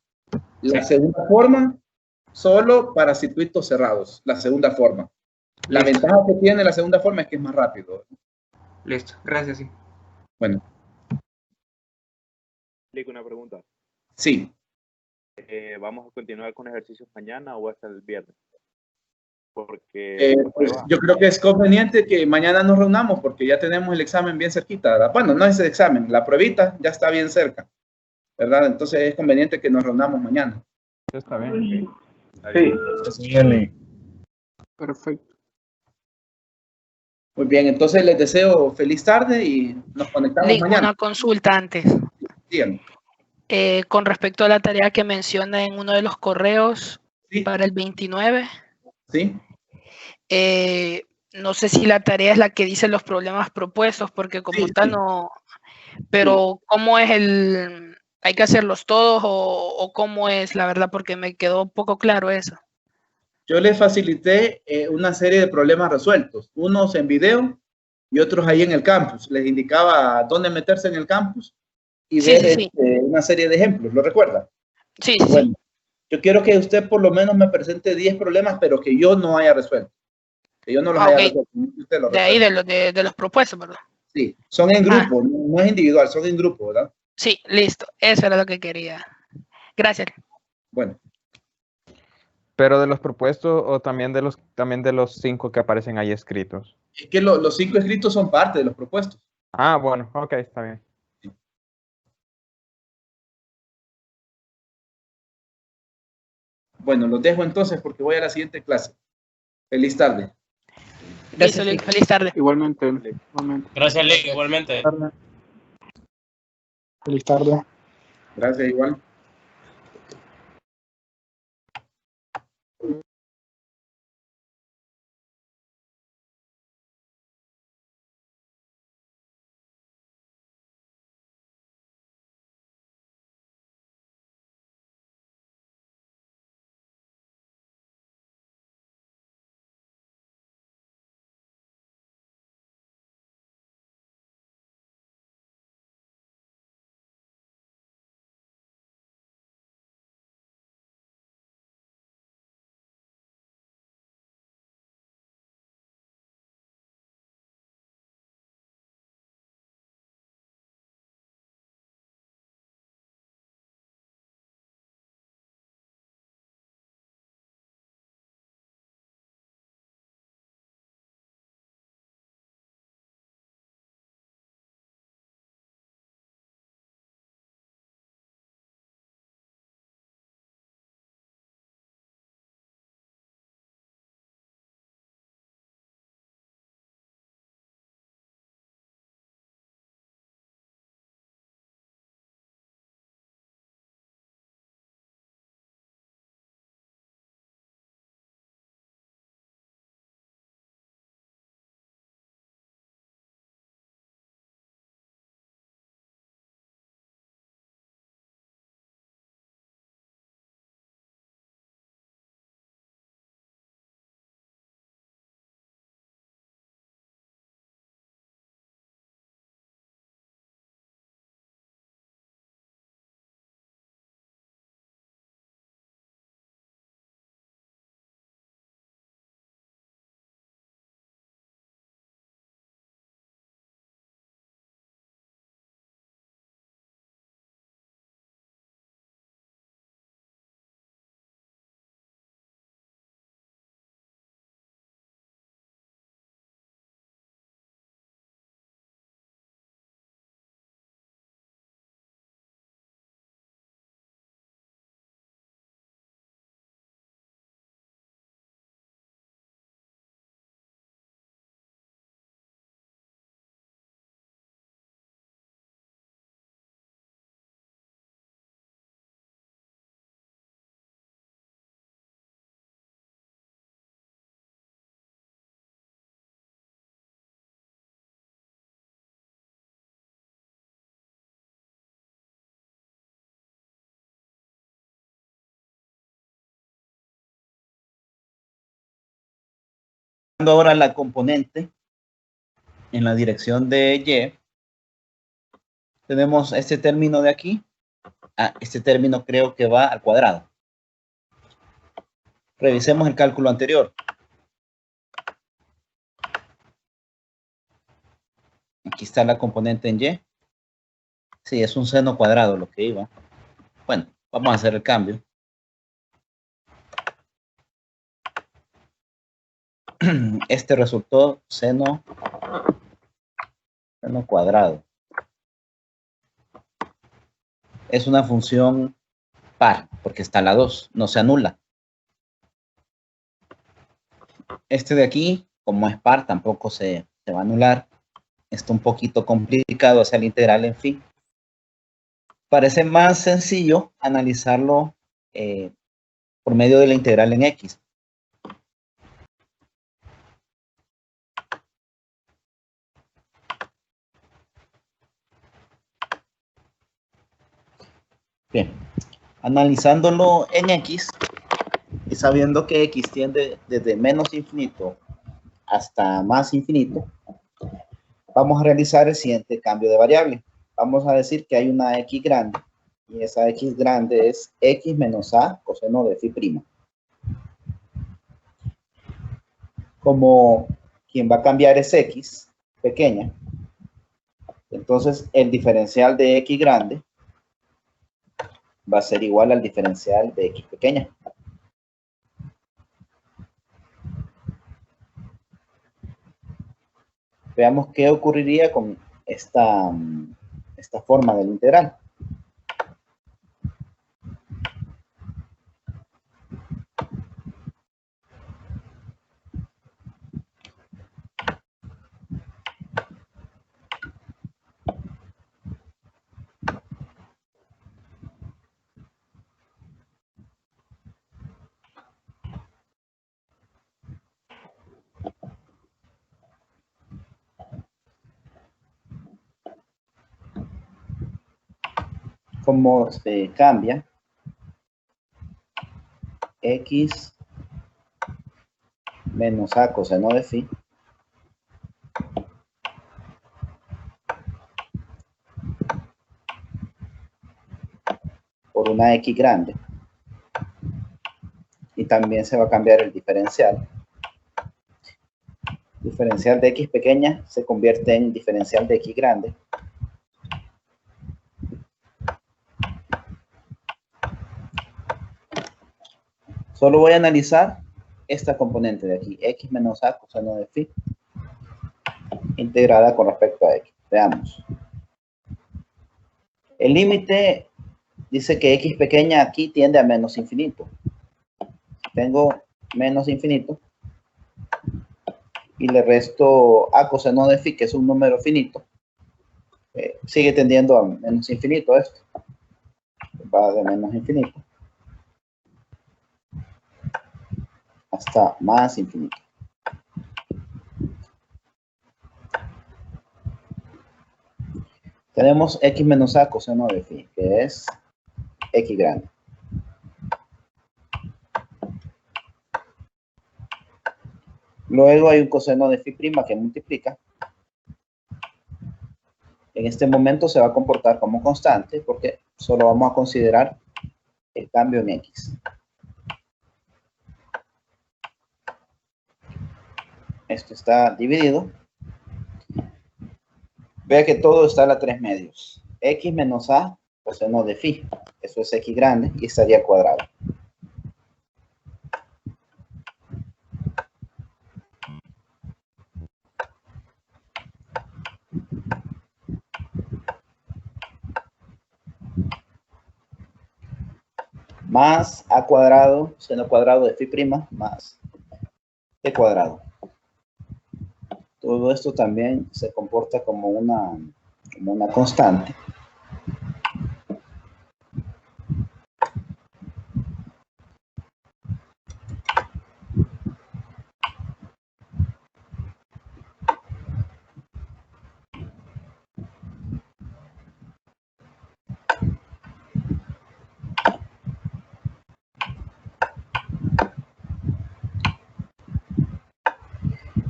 La segunda forma, solo para circuitos cerrados. La segunda forma. La ventaja que tiene la segunda forma es que es más rápido. Listo, gracias. Sí. Bueno. Una pregunta. Sí. ¿Vamos a continuar con ejercicios mañana o hasta el viernes? Porque pues yo creo que es conveniente que mañana nos reunamos porque ya tenemos el examen bien cerquita, ¿verdad? Bueno, no es el examen, la pruebita ya está bien cerca, ¿verdad? Entonces es conveniente que nos reunamos mañana. Está bien. Sí. Perfecto. Muy bien, entonces les deseo feliz tarde y nos conectamos mañana. Una consulta antes. Díganme. Con respecto a la tarea que menciona en uno de los correos para el 29. Sí. No sé si la tarea es la que dice los problemas propuestos, porque como tal no... Pero ¿cómo es el...? ¿Hay que hacerlos todos o cómo es, la verdad? Porque me quedó un poco claro eso. Yo les facilité una serie de problemas resueltos, unos en video y otros ahí en el campus. Les indicaba dónde meterse en el campus y ver una serie de ejemplos, ¿lo recuerda? Sí, bueno, yo quiero que usted por lo menos me presente 10 problemas, pero que yo no haya resuelto. Que yo no los haya resuelto. Usted los de ahí, de los propuestos, ¿verdad? Sí, son en grupo, no es individual, son en grupo, ¿verdad? Sí, listo. Eso era lo que quería. Gracias. Bueno. ¿Pero de los propuestos o también de los 5 que aparecen ahí escritos? Es que los 5 escritos son parte de los propuestos. Ah, bueno, ok, está bien. Sí. Bueno, los dejo entonces porque voy a la siguiente clase. Feliz tarde. Listo, Lick, feliz tarde. Igualmente. Gracias, Lick, igualmente. Feliz tarde. Gracias, igual. Ahora la componente en la dirección de Y, tenemos este término de aquí. Este término creo que va al cuadrado. Revisemos el cálculo anterior. Aquí está la componente en Y. Sí, es un seno cuadrado lo que iba. Bueno, vamos a hacer el cambio. Este resultó seno cuadrado. Es una función par, porque está la 2, no se anula. Este de aquí, como es par, tampoco se va a anular. Está un poquito complicado hacer la integral, en fin. Parece más sencillo analizarlo por medio de la integral en X. Bien, analizándolo en X y sabiendo que X tiende desde menos infinito hasta más infinito, vamos a realizar el siguiente cambio de variable. Vamos a decir que hay una X grande y esa X grande es X menos A coseno de phi'. Como quien va a cambiar es X pequeña, entonces el diferencial de X grande va a ser igual al diferencial de X pequeña. Veamos qué ocurriría con esta forma de la integral. cómo se cambia x menos a coseno de phi por una x grande. Y también se va a cambiar el diferencial. Diferencial de x pequeña se convierte en diferencial de x grande. Solo voy a analizar esta componente de aquí, x menos a coseno de phi, integrada con respecto a x. Veamos. El límite dice que x pequeña aquí tiende a menos infinito. Tengo menos infinito y le resto a coseno de phi, que es un número finito. Sigue tendiendo a menos infinito esto. Va de menos infinito hasta más infinito. Tenemos x menos a coseno de phi, que es x grande. Luego hay un coseno de phi prima que multiplica. En este momento se va a comportar como constante porque solo vamos a considerar el cambio en x. Esto está dividido. Vea que todo está a la 3 medios. X menos a coseno de phi. Eso es x grande y estaría cuadrado. Más a cuadrado, seno cuadrado de phi prima, más t cuadrado. Todo esto también se comporta como una constante.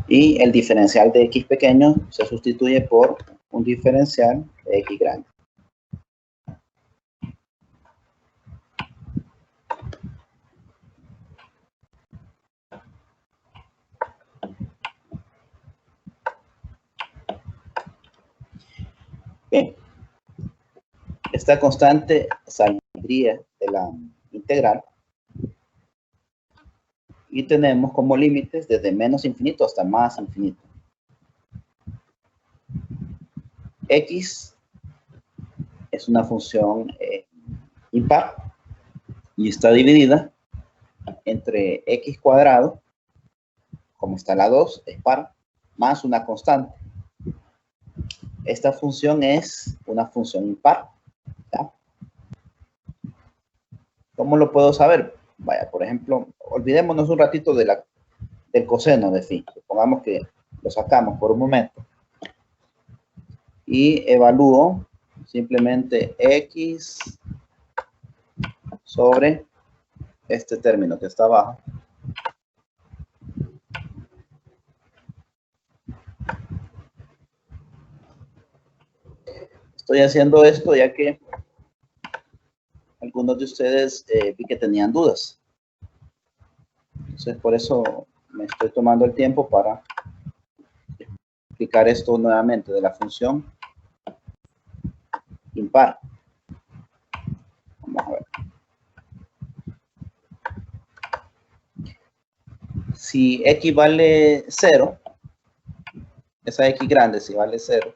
Y el diferencial de x pequeño se sustituye por un diferencial de x grande. Bien. Esta constante saldría de la integral. Y tenemos como límites desde menos infinito hasta más infinito. X es una función impar y está dividida entre x cuadrado, como está la 2, es par, más una constante. Esta función es una función impar. ¿Ya? ¿Cómo lo puedo saber? Vaya, por ejemplo, olvidémonos un ratito del coseno de phi. Supongamos que lo sacamos por un momento. Y evalúo simplemente x sobre este término que está abajo. Estoy haciendo esto ya que algunos de ustedes vi que tenían dudas. Entonces, por eso me estoy tomando el tiempo para explicar esto nuevamente de la función impar. Vamos a ver. Si x vale 0, esa x grande si vale 0,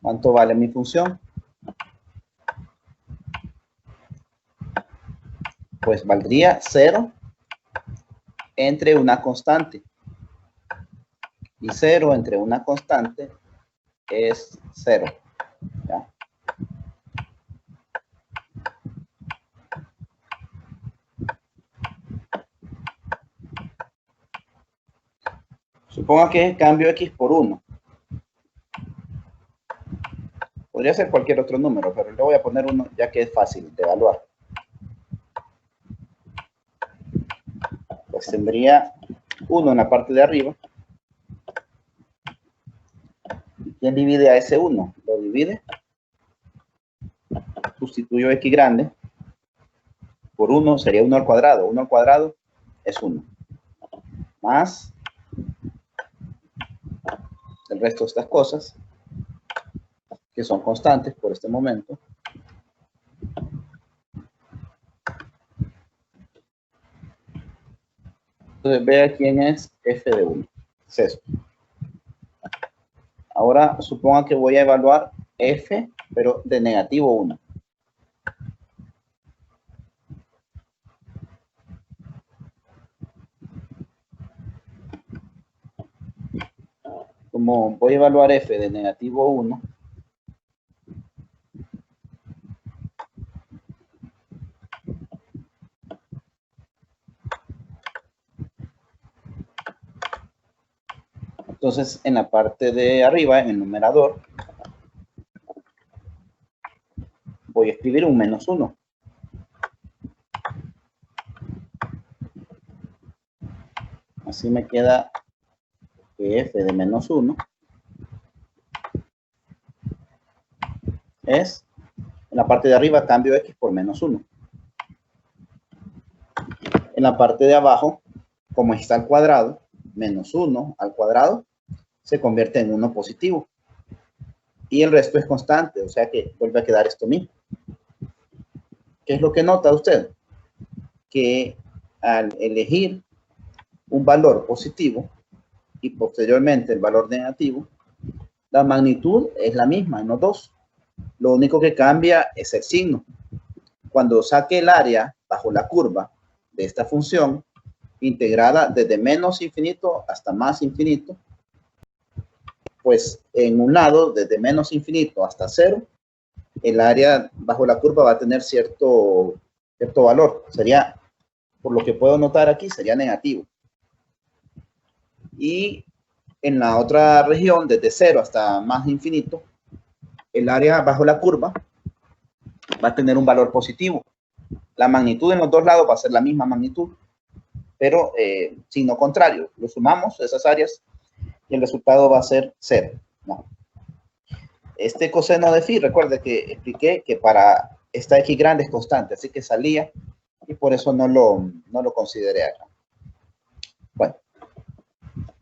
¿cuánto vale mi función? Pues valdría 0 entre una constante. Y 0 entre una constante es 0. ¿Ya? Suponga que cambio x por 1. Podría ser cualquier otro número, pero le voy a poner uno ya que es fácil de evaluar. Pues tendría 1 en la parte de arriba. ¿Quién divide a ese 1? Lo divide. Sustituyo x grande por 1, sería 1 al cuadrado. 1 al cuadrado es 1. Más el resto de estas cosas, que son constantes por este momento. Entonces vea quién es f de 1. Es eso. Ahora suponga que voy a evaluar f, pero de negativo 1. Como voy a evaluar f de negativo 1, entonces en la parte de arriba, en el numerador, voy a escribir un menos 1. Así me queda que f de menos 1 es, en la parte de arriba cambio x por menos 1. En la parte de abajo, como está al cuadrado, menos 1 al cuadrado se convierte en 1 positivo. Y el resto es constante, o sea que vuelve a quedar esto mismo. ¿Qué es lo que nota usted? Que al elegir un valor positivo y posteriormente el valor negativo, la magnitud es la misma en los dos. Lo único que cambia es el signo. Cuando saque el área bajo la curva de esta función, integrada desde menos infinito hasta más infinito, pues en un lado, desde menos infinito hasta 0, el área bajo la curva va a tener cierto valor. Sería, por lo que puedo notar aquí, sería negativo. Y en la otra región, desde 0 hasta más infinito, el área bajo la curva va a tener un valor positivo. La magnitud en los dos lados va a ser la misma magnitud, pero signo contrario. Lo sumamos, esas áreas, y el resultado va a ser 0. No. Este coseno de phi, recuerde que expliqué que para esta x grande es constante, así que salía, y por eso no lo consideré acá. Bueno,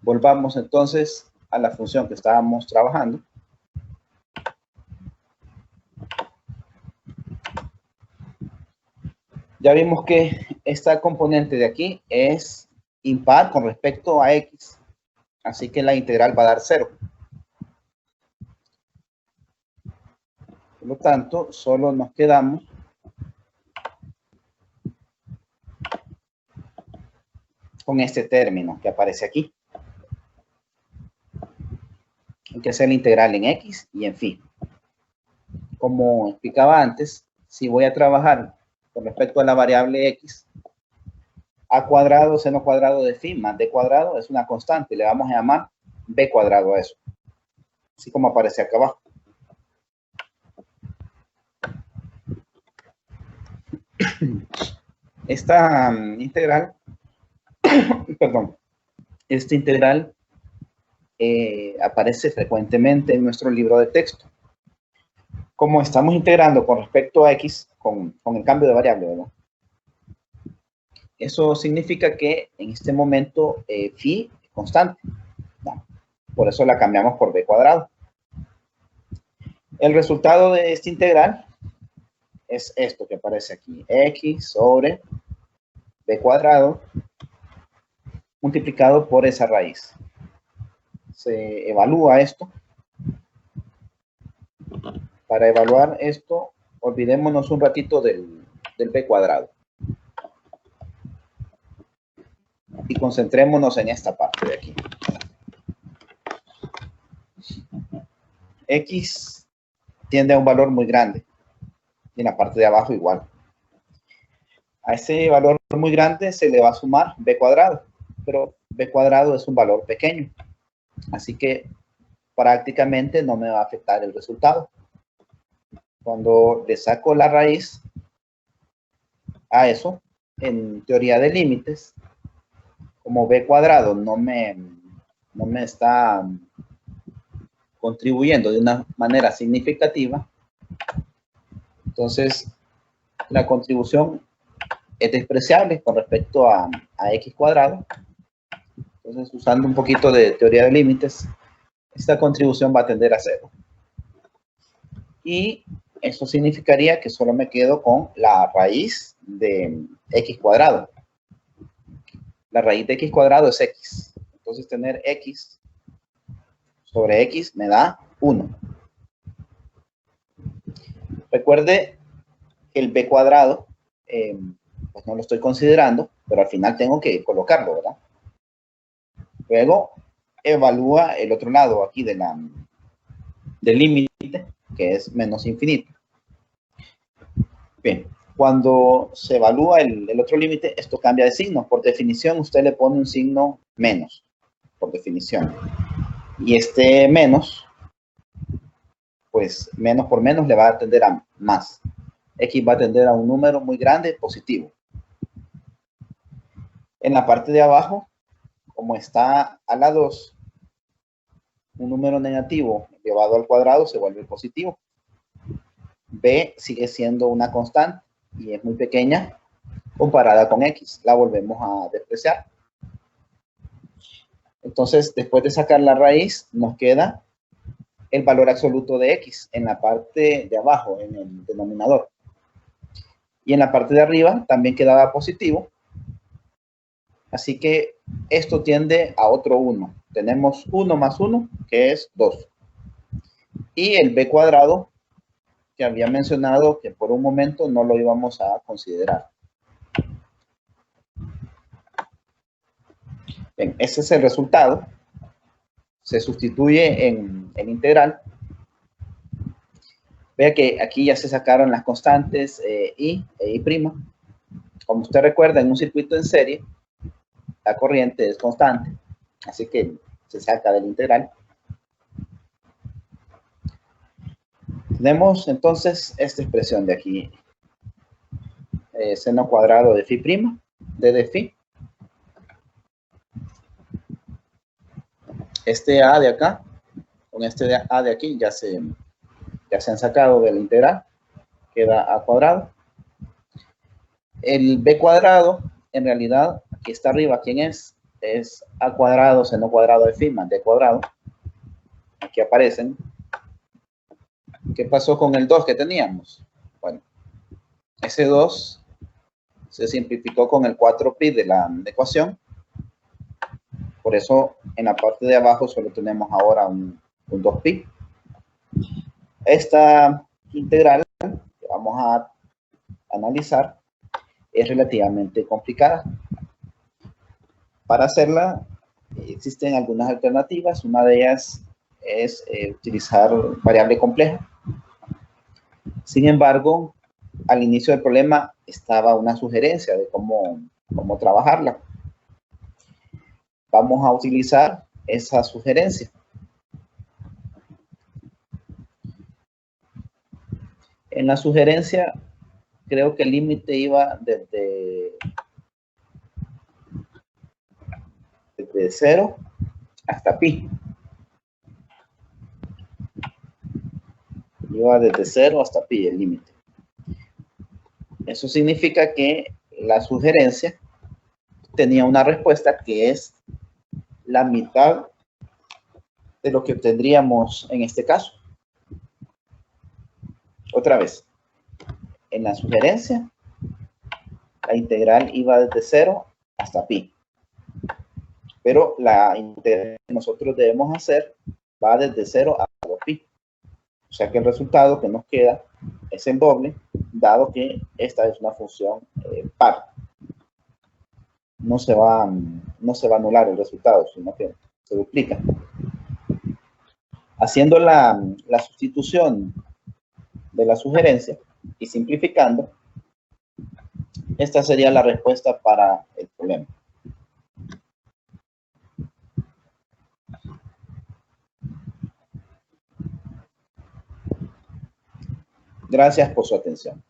volvamos entonces a la función que estábamos trabajando. Ya vimos que esta componente de aquí es impar con respecto a x, así que la integral va a dar 0. Por lo tanto, solo nos quedamos con este término que aparece aquí. Hay que hacer la integral en x y en phi. Como explicaba antes, si voy a trabajar con respecto a la variable x, a cuadrado seno cuadrado de phi más d cuadrado es una constante. Le vamos a llamar b cuadrado a eso. Así como aparece acá abajo. Esta integral, perdón, esta integral aparece frecuentemente en nuestro libro de texto. Como estamos integrando con respecto a x, con el cambio de variable, ¿verdad? Eso significa que en este momento phi es constante. ¿No? Por eso la cambiamos por b cuadrado. El resultado de esta integral es esto que aparece aquí. X sobre b cuadrado multiplicado por esa raíz. Se evalúa esto. Para evaluar esto, olvidémonos un ratito del b cuadrado. Y concentrémonos en esta parte de aquí. X tiende a un valor muy grande. Y en la parte de abajo igual. A ese valor muy grande se le va a sumar b cuadrado. Pero b cuadrado es un valor pequeño. Así que prácticamente no me va a afectar el resultado. Cuando le saco la raíz a eso, en teoría de límites, como b cuadrado no me está contribuyendo de una manera significativa, entonces la contribución es despreciable con respecto a x cuadrado. Entonces, usando un poquito de teoría de límites, esta contribución va a tender a 0. Y eso significaría que solo me quedo con la raíz de x cuadrado. La raíz de x cuadrado es x. Entonces, tener x sobre x me da 1. Recuerde que el b cuadrado, pues no lo estoy considerando, pero al final tengo que colocarlo, ¿verdad? Luego, evalúa el otro lado aquí del límite, que es menos infinito. Bien, cuando se evalúa el otro límite, esto cambia de signo. Por definición, usted le pone un signo menos, por definición. Y este menos, pues menos por menos le va a tender a más. X va a tender a un número muy grande, positivo. En la parte de abajo, como está a la 2, un número negativo elevado al cuadrado se vuelve positivo. B sigue siendo una constante y es muy pequeña comparada con X. La volvemos a despreciar. Entonces, después de sacar la raíz, nos queda el valor absoluto de X en la parte de abajo, en el denominador. Y en la parte de arriba también quedaba positivo. Así que esto tiende a otro 1. Tenemos 1 más 1, que es 2. Y el b cuadrado, que había mencionado que por un momento no lo íbamos a considerar. Bien, ese es el resultado. Se sustituye en el integral. Vea que aquí ya se sacaron las constantes I e I'. Como usted recuerda, en un circuito en serie, la corriente es constante, así que se saca del integral. Tenemos entonces esta expresión de aquí, seno cuadrado de phi', de phi. Este a de acá, con este a de aquí, ya se han sacado del integral, queda a cuadrado. El b cuadrado, en realidad, aquí está arriba, ¿quién es? Es a cuadrado, seno cuadrado de phi más d cuadrado. Aquí aparecen. ¿Qué pasó con el 2 que teníamos? Bueno, ese 2 se simplificó con el 4pi de la ecuación. Por eso, en la parte de abajo solo tenemos ahora un 2pi. Esta integral que vamos a analizar es relativamente complicada. Para hacerla existen algunas alternativas. Una de ellas es utilizar variable compleja. Sin embargo, al inicio del problema estaba una sugerencia de cómo trabajarla. Vamos a utilizar esa sugerencia. En la sugerencia, creo que el límite iba desde 0 hasta pi. Iba desde 0 hasta pi el límite. Eso significa que la sugerencia tenía una respuesta que es la mitad de lo que obtendríamos en este caso. Otra vez, en la sugerencia, la integral iba desde 0 hasta pi. Pero la integral que nosotros debemos hacer va desde 0 a 2pi. O sea que el resultado que nos queda es en doble, dado que esta es una función par. No se va a anular el resultado, sino que se duplica. Haciendo la sustitución de la sugerencia y simplificando, esta sería la respuesta para el problema. Gracias por su atención.